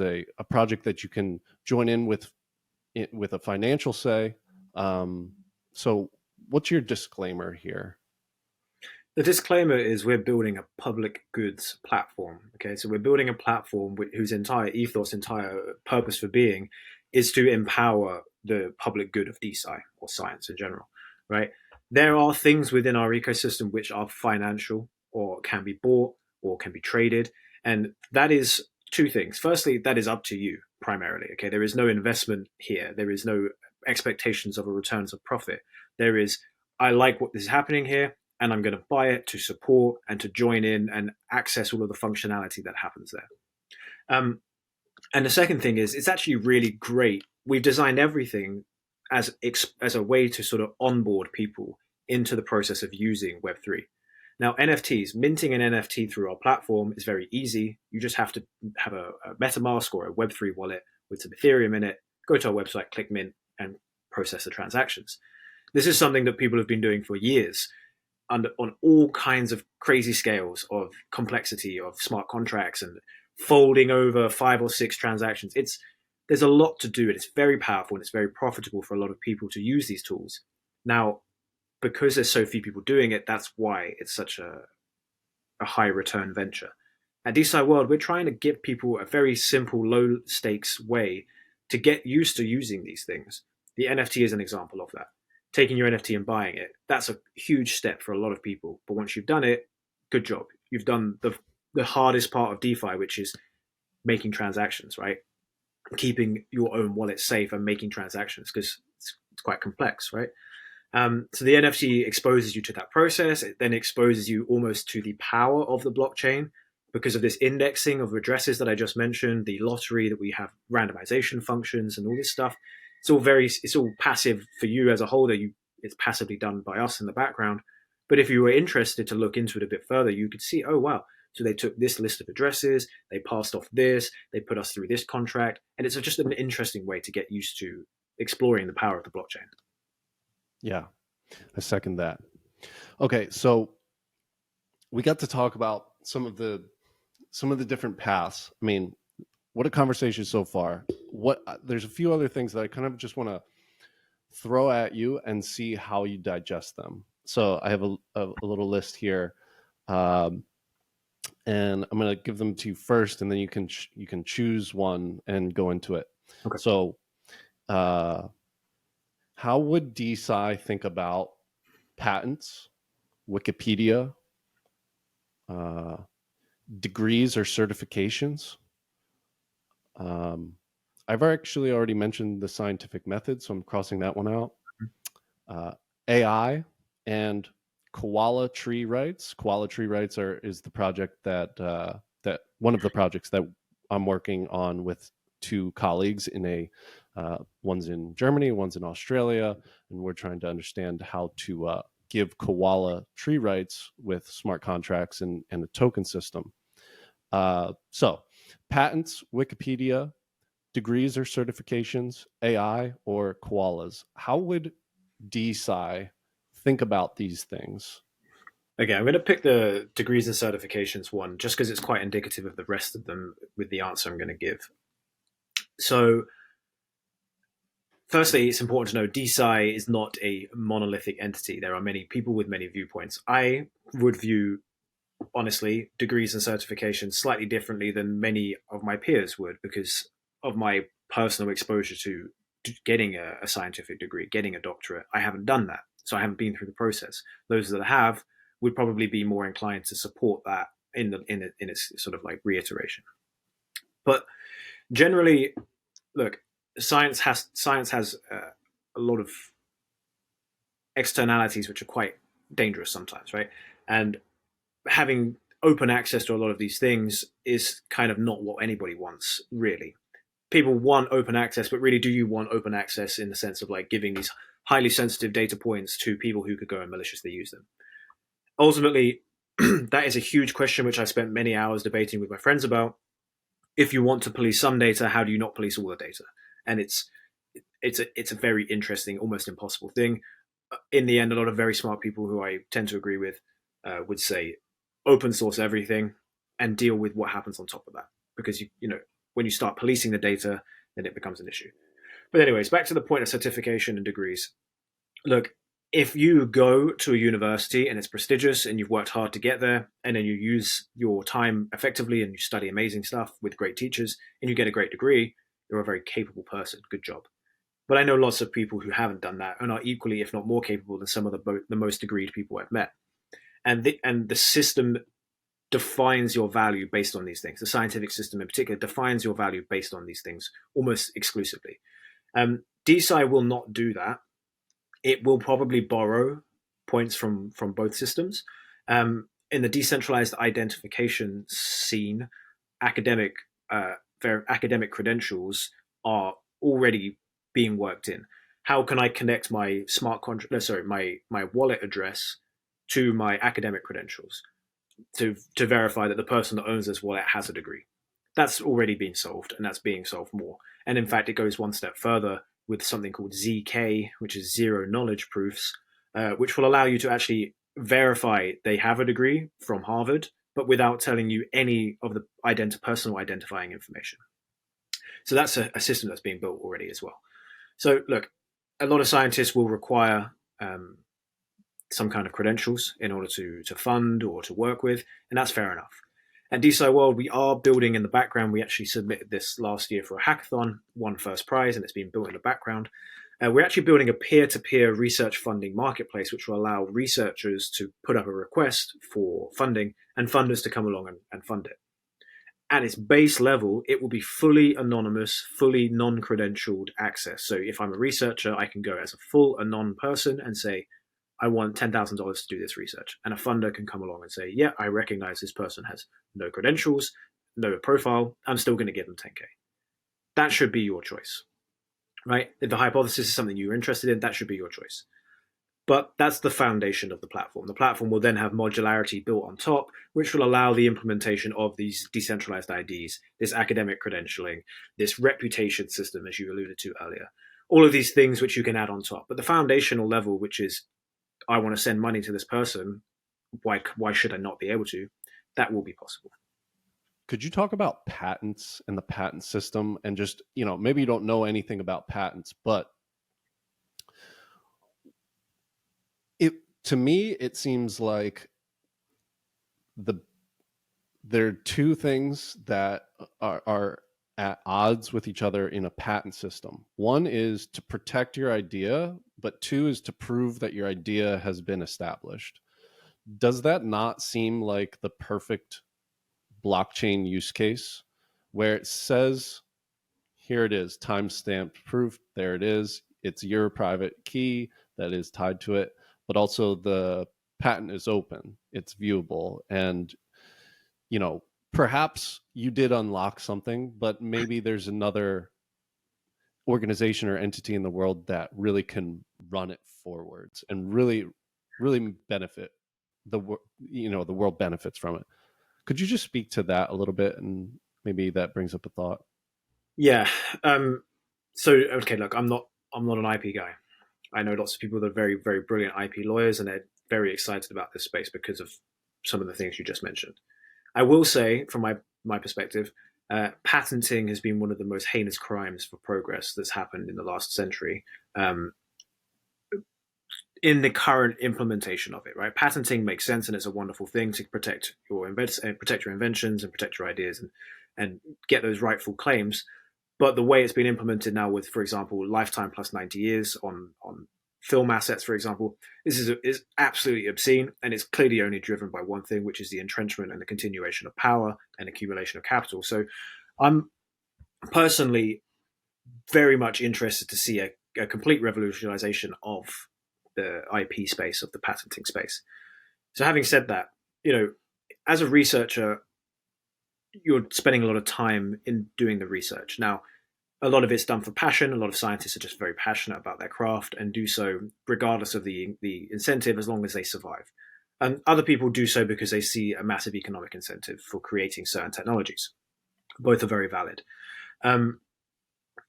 a project that you can join in with a financial say? So what's your disclaimer here? The disclaimer is we're building a public goods platform. Okay, so we're building a platform whose entire ethos, entire purpose for being is to empower the public good of DeSci or science in general, right? There are things within our ecosystem which are financial or can be bought or can be traded. And that is two things. Firstly, that is up to you primarily. Okay, there is no investment here. There is no expectations of a returns of profit. There is, I like what is happening here, and I'm going to buy it to support and to join in and access all of the functionality that happens there. And the second thing is, it's actually really great. We've designed everything as a way to sort of onboard people into the process of using Web3. Now, NFTs, minting an NFT through our platform is very easy. You just have to have a MetaMask or a Web3 wallet with some Ethereum in it, go to our website, click mint, and process the transactions. This is something that people have been doing for years on all kinds of crazy scales of complexity of smart contracts and folding over 5 or 6 transactions. There's a lot to do, and it's very powerful and it's very profitable for a lot of people to use these tools. Now, because there's so few people doing it, that's why it's such a high return venture. At DeSci World, we're trying to give people a very simple, low stakes way to get used to using these things. The NFT is an example of that. Taking your NFT and buying it, that's a huge step for a lot of people. But once you've done it, good job. You've done the hardest part of DeFi, which is making transactions, right? Keeping your own wallet safe and making transactions, because it's quite complex, right? So the NFT exposes you to that process. It then exposes you almost to the power of the blockchain because of this indexing of addresses that I just mentioned, the lottery that we have, randomization functions, and all this stuff. It's all passive for you as a holder. It's passively done by us in the background. But if you were interested to look into it a bit further, you could see, oh wow, so they took this list of addresses, they passed off this, they put us through this contract, and it's just an interesting way to get used to exploring the power of the blockchain. Yeah, I second that. Okay, so we got to talk about some of the different paths. I mean, what a conversation so far. There's a few other things that I kind of just want to throw at you and see how you digest them. So I have a little list here, and I'm going to give them to you first, and then you can choose one and go into it. Okay. So, how would DeSci think about patents, Wikipedia, degrees or certifications? I've actually already mentioned the scientific method, so I'm crossing that one out. AI and koala tree rights. Koala tree rights is the project that one of the projects that I'm working on with 2 colleagues one's in Germany, one's in Australia, and we're trying to understand how to give koala tree rights with smart contracts and a token system. So patents, Wikipedia, degrees or certifications, AI, or koalas. How would DeSci think about these things? Okay, I'm going to pick the degrees and certifications one just because it's quite indicative of the rest of them with the answer I'm going to give. So, firstly, it's important to know DeSci is not a monolithic entity. There are many people with many viewpoints. I would view, honestly, degrees and certifications slightly differently than many of my peers would because of my personal exposure to getting a scientific degree, getting a doctorate. I haven't done that, so I haven't been through the process. Those that have would probably be more inclined to support that in its sort of like reiteration. But generally, look, science has a lot of externalities which are quite dangerous sometimes, right? And having open access to a lot of these things is kind of not what anybody wants, really. People want open access, but really, do you want open access in the sense of like giving these highly sensitive data points to people who could go and maliciously use them? Ultimately, that is a huge question which I spent many hours debating with my friends about. If you want to police some data, how do you not police all the data? And it's a very interesting, almost impossible thing. In the end, a lot of very smart people who I tend to agree with would say open source everything and deal with what happens on top of that. Because you know, when you start policing the data, then it becomes an issue. But anyways, back to the point of certification and degrees. Look, if you go to a university and it's prestigious and you've worked hard to get there, and then you use your time effectively and you study amazing stuff with great teachers and you get a great degree, you're a very capable person. Good job. But I know lots of people who haven't done that and are equally, if not more capable than some of the most degreed people I've met. And the system defines your value based on these things. The scientific system in particular defines your value based on these things almost exclusively. DeSci will not do that. It will probably borrow points from both systems. In the decentralized identification scene, academic their academic credentials are already being worked in. How can I connect my smart contract, no, sorry, my wallet address to my academic credentials to verify that the person that owns this wallet has a degree? That's already been solved, and that's being solved more. And in fact, it goes one step further with something called ZK, which is zero knowledge proofs, which will allow you to actually verify they have a degree from Harvard, but without telling you any of the personal identifying information. So that's a system that's being built already as well. So look, a lot of scientists will require some kind of credentials in order to fund or to work with, and that's fair enough. At DeSci World, we are building in the background. We actually submitted this last year for a hackathon, won first prize, and it's been built in the background. We're actually building a peer-to-peer research funding marketplace, which will allow researchers to put up a request for funding and funders to come along and fund it. At its base level, it will be fully anonymous, fully non-credentialed access. So if I'm a researcher, I can go as a full anon person and say, I want $10,000 to do this research. And a funder can come along and say, yeah, I recognize this person has no credentials, no profile. I'm still going to give them 10K. That should be your choice, right? If the hypothesis is something you're interested in, that should be your choice. But that's the foundation of the platform. The platform will then have modularity built on top, which will allow the implementation of these decentralized IDs, this academic credentialing, this reputation system, as you alluded to earlier. All of these things which you can add on top. But the foundational level, which is, I want to send money to this person, why should I not be able to? That will be possible. Could you talk about patents and the patent system, and just, maybe you don't know anything about patents, but to me, it seems like there are two things that are at odds with each other in a patent system. One is to protect your idea, but two is to prove that your idea has been established. Does that not seem like the perfect blockchain use case, where it says, here it is, time-stamped proof, there it is, it's your private key that is tied to it, but also the patent is open, it's viewable, and perhaps you did unlock something, but maybe there's another organization or entity in the world that really can run it forwards and really benefit the world benefits from it. Could you just speak to that a little bit, and maybe that brings up a thought? Yeah. So okay, look, I'm not an IP guy. I know lots of people that are very, very brilliant IP lawyers, and they're very excited about this space because of some of the things you just mentioned. I will say, from my perspective, patenting has been one of the most heinous crimes for progress that's happened in the last century. In the current implementation of it, right? Patenting makes sense, and it's a wonderful thing to protect your inventions and protect your ideas and get those rightful claims. But the way it's been implemented now, with, for example, lifetime plus 90 years on film assets, for example, this is absolutely obscene, and it's clearly only driven by one thing, which is the entrenchment and the continuation of power and accumulation of capital. So I'm personally very much interested to see a complete revolutionization of the IP space, of the patenting space. So having said that, as a researcher, you're spending a lot of time in doing the research. Now, a lot of it's done for passion. A lot of scientists are just very passionate about their craft and do so regardless of the incentive, as long as they survive. And other people do so because they see a massive economic incentive for creating certain technologies. Both are very valid. On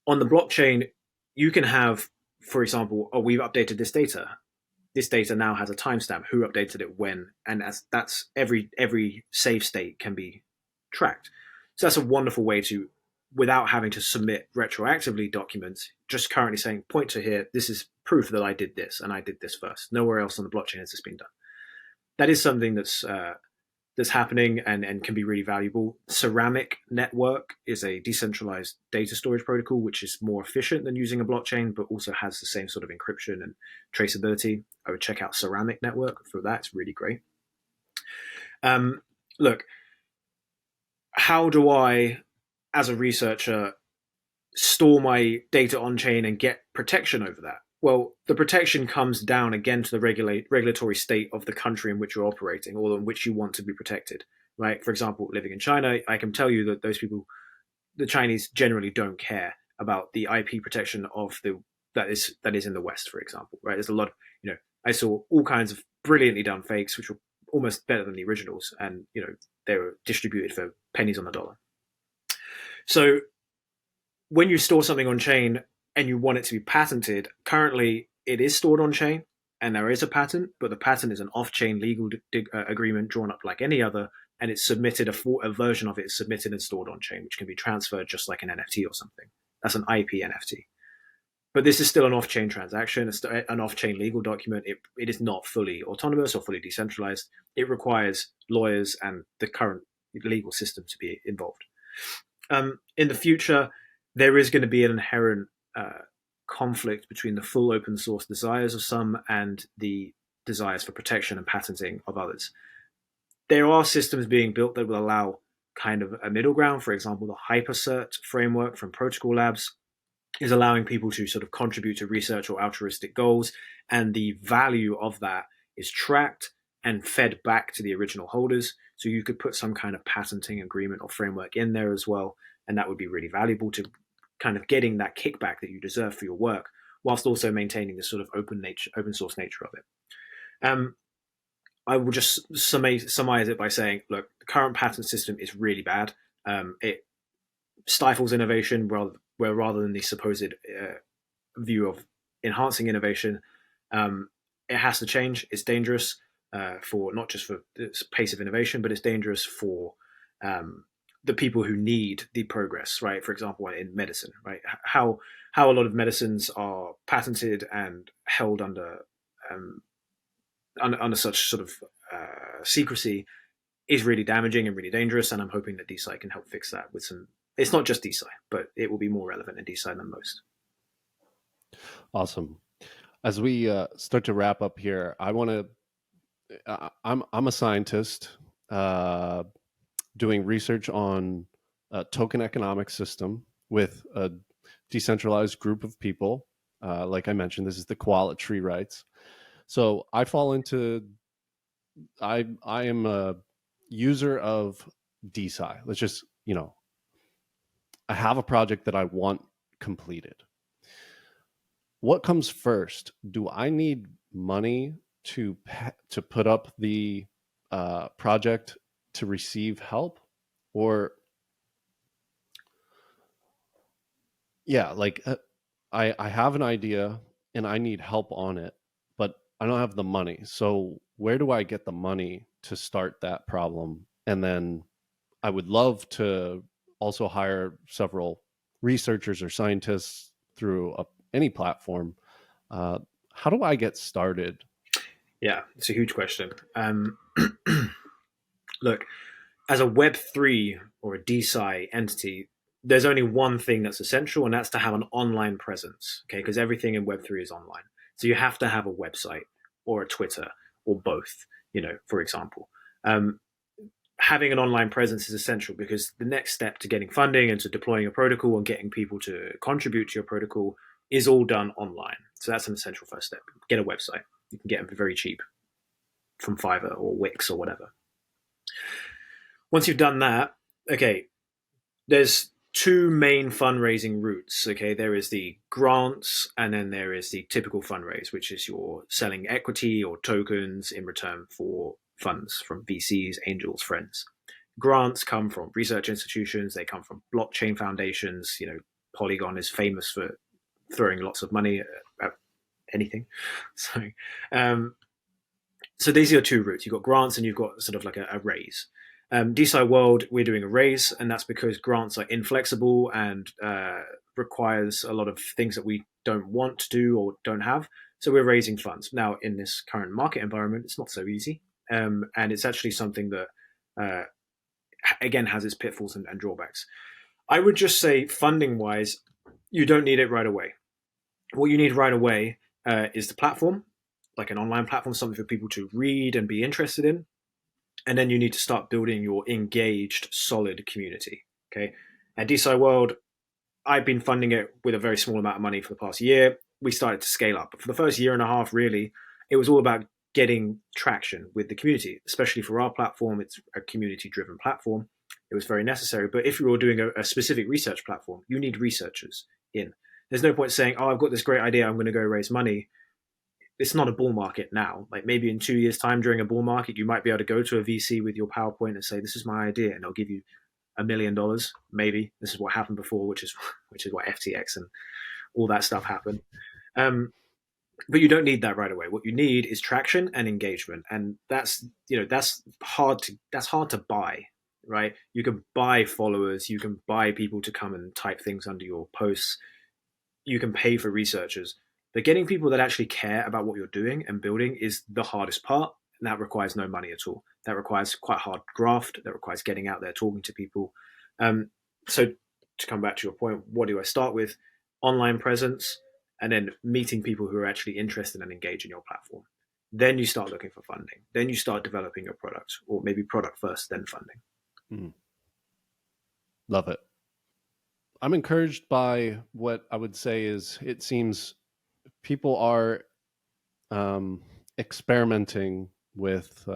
the blockchain, you can have, for example, we've updated this data. This data now has a timestamp, who updated it when, and that's every save state can be tracked. So that's a wonderful way to, without having to submit retroactively documents, just currently saying, point to here, this is proof that I did this, and I did this first. Nowhere else on the blockchain has this been done. That is something that's happening and can be really valuable. Ceramic Network is a decentralized data storage protocol, which is more efficient than using a blockchain, but also has the same sort of encryption and traceability. I would check out Ceramic Network for that. It's really great. Look, how do I, as a researcher, store my data on chain and get protection over that? Well, the protection comes down again to the regulatory state of the country in which you're operating, or in which you want to be protected, right? For example, living in China, I can tell you that those people the Chinese generally don't care about the IP protection of that is in the West, for example, right? There's a lot of, I saw all kinds of brilliantly done fakes, which were almost better than the originals, and they were distributed for pennies on the dollar. So when you store something on chain and you want it to be patented, currently it is stored on chain and there is a patent, but the patent is an off-chain legal agreement drawn up like any other, and it's submitted, a version of it is submitted and stored on chain, which can be transferred just like an NFT or something. That's an IP NFT. But this is still an off-chain transaction, it's an off-chain legal document. It is not fully autonomous or fully decentralized. It requires lawyers and the current legal system to be involved. In the future, there is going to be an inherent conflict between the full open source desires of some and the desires for protection and patenting of others. There are systems being built that will allow kind of a middle ground. For example, the HyperCert framework from Protocol Labs is allowing people to sort of contribute to research or altruistic goals, and the value of that is tracked and fed back to the original holders. So you could put some kind of patenting agreement or framework in there as well, and that would be really valuable to kind of getting that kickback that you deserve for your work, whilst also maintaining the sort of open source nature of it. I will just summarize it by saying, look, the current patent system is really bad. It stifles innovation rather than the supposed view of enhancing innovation. It has to change. It's dangerous for not just for the pace of innovation, but it's dangerous for the people who need the progress, right? For example, in medicine, right? How a lot of medicines are patented and held under such sort of secrecy is really damaging and really dangerous. And I'm hoping that DeSci can help fix that with some. It's not just DeSci, but it will be more relevant in DeSci than most. Awesome. As we start to wrap up here, I want to. I'm a scientist doing research on a token economic system with a decentralized group of people. Like I mentioned, this is the koala tree rights. So I fall into. I am a user of DeSci. Let's just I have a project that I want completed. What comes first? Do I need money to put up the project to receive help, or I have an idea and I need help on it, but I don't have the money. So where do I get the money to start that problem? And then I would love to also hire several researchers or scientists through any platform. How do I get started? Yeah, it's a huge question. Look, as a Web3 or a DeSci entity, there's only one thing that's essential, and that's to have an online presence, okay? Because everything in Web3 is online. So you have to have a website or a Twitter or both, for example. Having an online presence is essential because the next step to getting funding and to deploying a protocol and getting people to contribute to your protocol is all done online. So that's an essential first step. Get a website. You can get them for very cheap from Fiverr or Wix or whatever. Once you've done that, okay, there's two main fundraising routes. Okay, there is the grants, and then there is the typical fundraise, which is you're selling equity or tokens in return for funds from VCs, angels, friends. Grants come from research institutions. They come from blockchain foundations. Polygon is famous for throwing lots of money at anything. So these are your two routes. You've got grants and you've got sort of like a raise. DeSci World, we're doing a raise, and that's because grants are inflexible and requires a lot of things that we don't want to do or don't have. So we're raising funds. Now, in this current market environment, it's not so easy. And it's actually something that, again, has its pitfalls and drawbacks. I would just say funding-wise, you don't need it right away. What you need right away is the platform, like an online platform, something for people to read and be interested in. And then you need to start building your engaged, solid community. Okay. At DeSci World, I've been funding it with a very small amount of money for the past year. We started to scale up. But for the first year and a half, really, it was all about getting traction with the community, especially for our platform. It's a community-driven platform. it was very necessary. But if you're doing a specific research platform, you need researchers in. There's no point saying, oh, I've got this great idea, I'm going to go raise money. It's not a bull market now. Like maybe in 2 years' time during a bull market, you might be able to go to a VC with your PowerPoint and say, this is my idea, and they'll give you $1 million. Maybe this is what happened before, which is what FTX and all that stuff happened. But you don't need that right away. What you need is traction and engagement, and that's hard to buy, right? You can buy followers, you can buy people to come and type things under your posts, you can pay for researchers. But getting people that actually care about what you're doing and building is the hardest part, and that requires no money at all. That requires quite hard graft. That requires getting out there, talking to people. So to come back to your point, what do I start with? Online presence, and then meeting people who are actually interested and engaged in your platform. Then you start looking for funding. Then you start developing your product, or maybe product first, then funding. Mm. Love it. I'm encouraged by what I would say is it seems people are experimenting with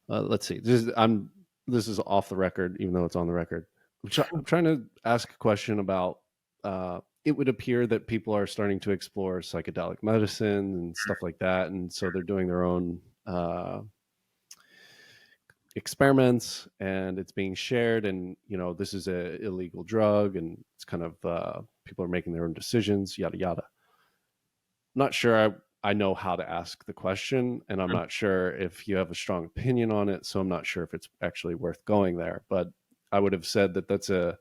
let's see, this is off the record, even though it's on the record. I'm trying to ask a question about it would appear that people are starting to explore psychedelic medicine and stuff like that, and so they're doing their own experiments, and it's being shared, and this is a illegal drug, and it's kind of people are making their own decisions, yada yada. I'm not sure I know how to ask the question, and I'm not sure if you have a strong opinion on it, so I'm not sure if it's actually worth going there. But I would have said that that's an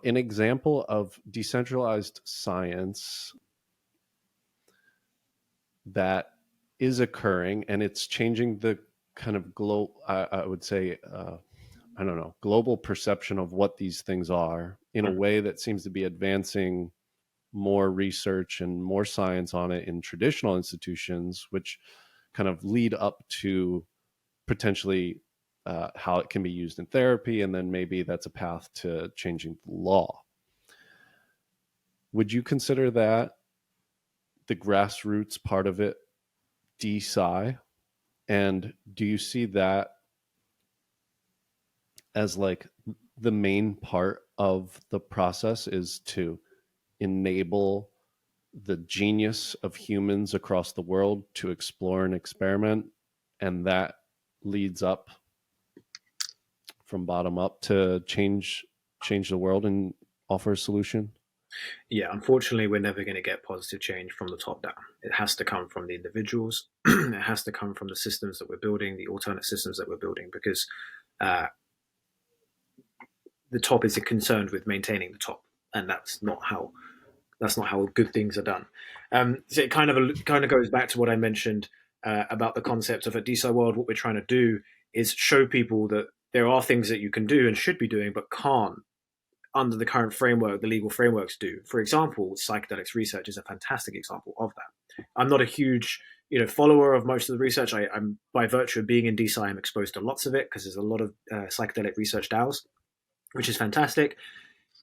example of decentralized science that is occurring, and it's changing the kind of I would say, global perception of what these things are in a way that seems to be advancing more research and more science on it in traditional institutions, which kind of lead up to potentially how it can be used in therapy, and then maybe that's a path to changing the law. Would you consider that the grassroots part of it DeSci? And do you see that as like the main part of the process is to enable the genius of humans across the world to explore and experiment, and that leads up from bottom up to change the world and offer a solution? Yeah, unfortunately, we're never going to get positive change from the top down. It has to come from the individuals. It has to come from the systems that we're building, the alternate systems that we're building, because the top is concerned with maintaining the top, and that's not how good things are done. So it kind of goes back to what I mentioned about the concept of a DeSci world. What we're trying to do is show people that there are things that you can do and should be doing, but can't under the current framework, the legal frameworks do. For example, psychedelics research is a fantastic example of that. I'm not a huge follower of most of the research. I'm by virtue of being in DeSci, I'm exposed to lots of it because there's a lot of psychedelic research DAOs, which is fantastic.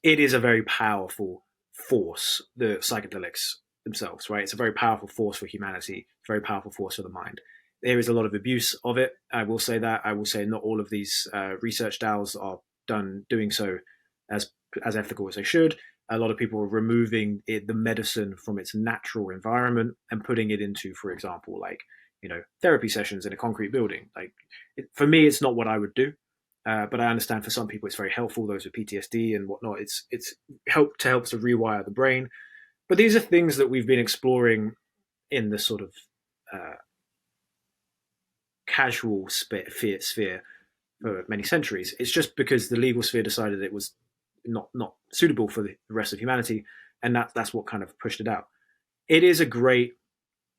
It is a very powerful force, the psychedelics themselves, right? It's a very powerful force for humanity, very powerful force for the mind. There is a lot of abuse of it. I will say that. I will say not all of these research DAOs are doing so as ethical as they should. A lot of people are removing the medicine from its natural environment and putting it into, for example, like therapy sessions in a concrete building. Like for me, it's not what I would do. But I understand for some people it's very helpful. Those with PTSD and whatnot, it's helps to rewire the brain. But these are things that we've been exploring in the sort of casual sphere for many centuries. It's just because the legal sphere decided it was not suitable for the rest of humanity, and that's what kind of pushed it out. It is a great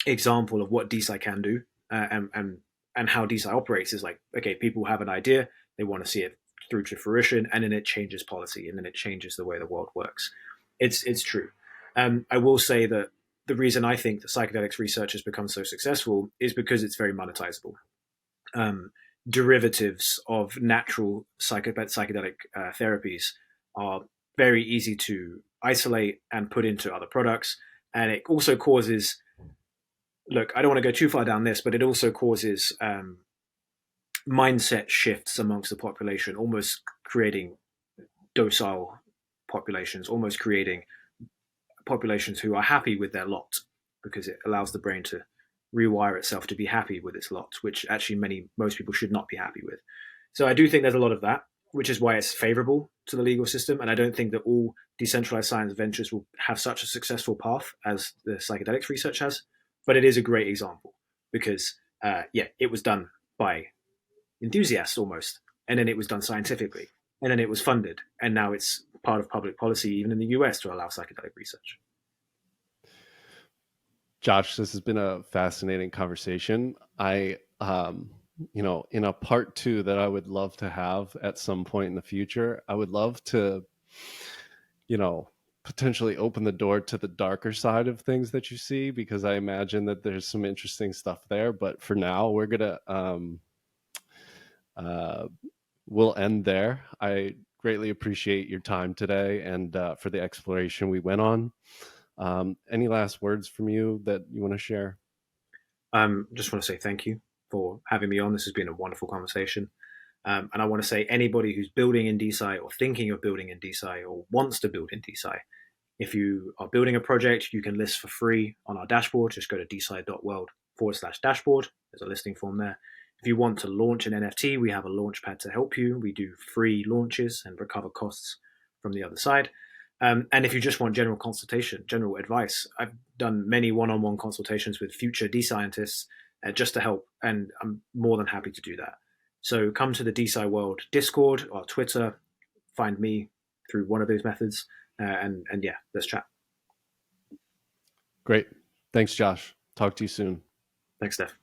example of what DeSci can do, and how DeSci operates is like, okay, people have an idea, they want to see it through to fruition, and then it changes policy, and then it changes the way the world works. It's true. I will say that the reason I think that psychedelics research has become so successful is because it's very monetizable. Derivatives of natural psychedelic therapies are very easy to isolate and put into other products, and it also causes, look, I don't want to go too far down this, but it also causes mindset shifts amongst the population, almost creating docile populations, almost creating populations who are happy with their lot, because it allows the brain to rewire itself to be happy with its lot, which actually most people should not be happy with. So I do think there's a lot of that, which is why it's favorable to the legal system. And I don't think that all decentralized science ventures will have such a successful path as the psychedelics research has. But it is a great example because, it was done by enthusiasts almost, and then it was done scientifically, and then it was funded, and now it's part of public policy, even in the US, to allow psychedelic research. Josh, this has been a fascinating conversation. In a part two that I would love to have at some point in the future, I would love to, potentially open the door to the darker side of things that you see, because I imagine that there's some interesting stuff there. But for now, we're gonna we'll end there. I greatly appreciate your time today and for the exploration we went on. Any last words from you that you want to share? Just want to say thank you for having me on. This has been a wonderful conversation. And I want to say anybody who's building in DeSci or thinking of building in DeSci or wants to build in DeSci, if you are building a project, you can list for free on our dashboard. Just go to DeSci.world/dashboard. There's a listing form there. If you want to launch an NFT, we have a launch pad to help you. We do free launches and recover costs from the other side. And if you just want general consultation, general advice, I've done many one-on-one consultations with future DeScientists just to help, and I'm more than happy to do that. So come to the DeSci World Discord or Twitter, find me through one of those methods, and let's chat. Great. Thanks, Josh. Talk to you soon. Thanks, Steph.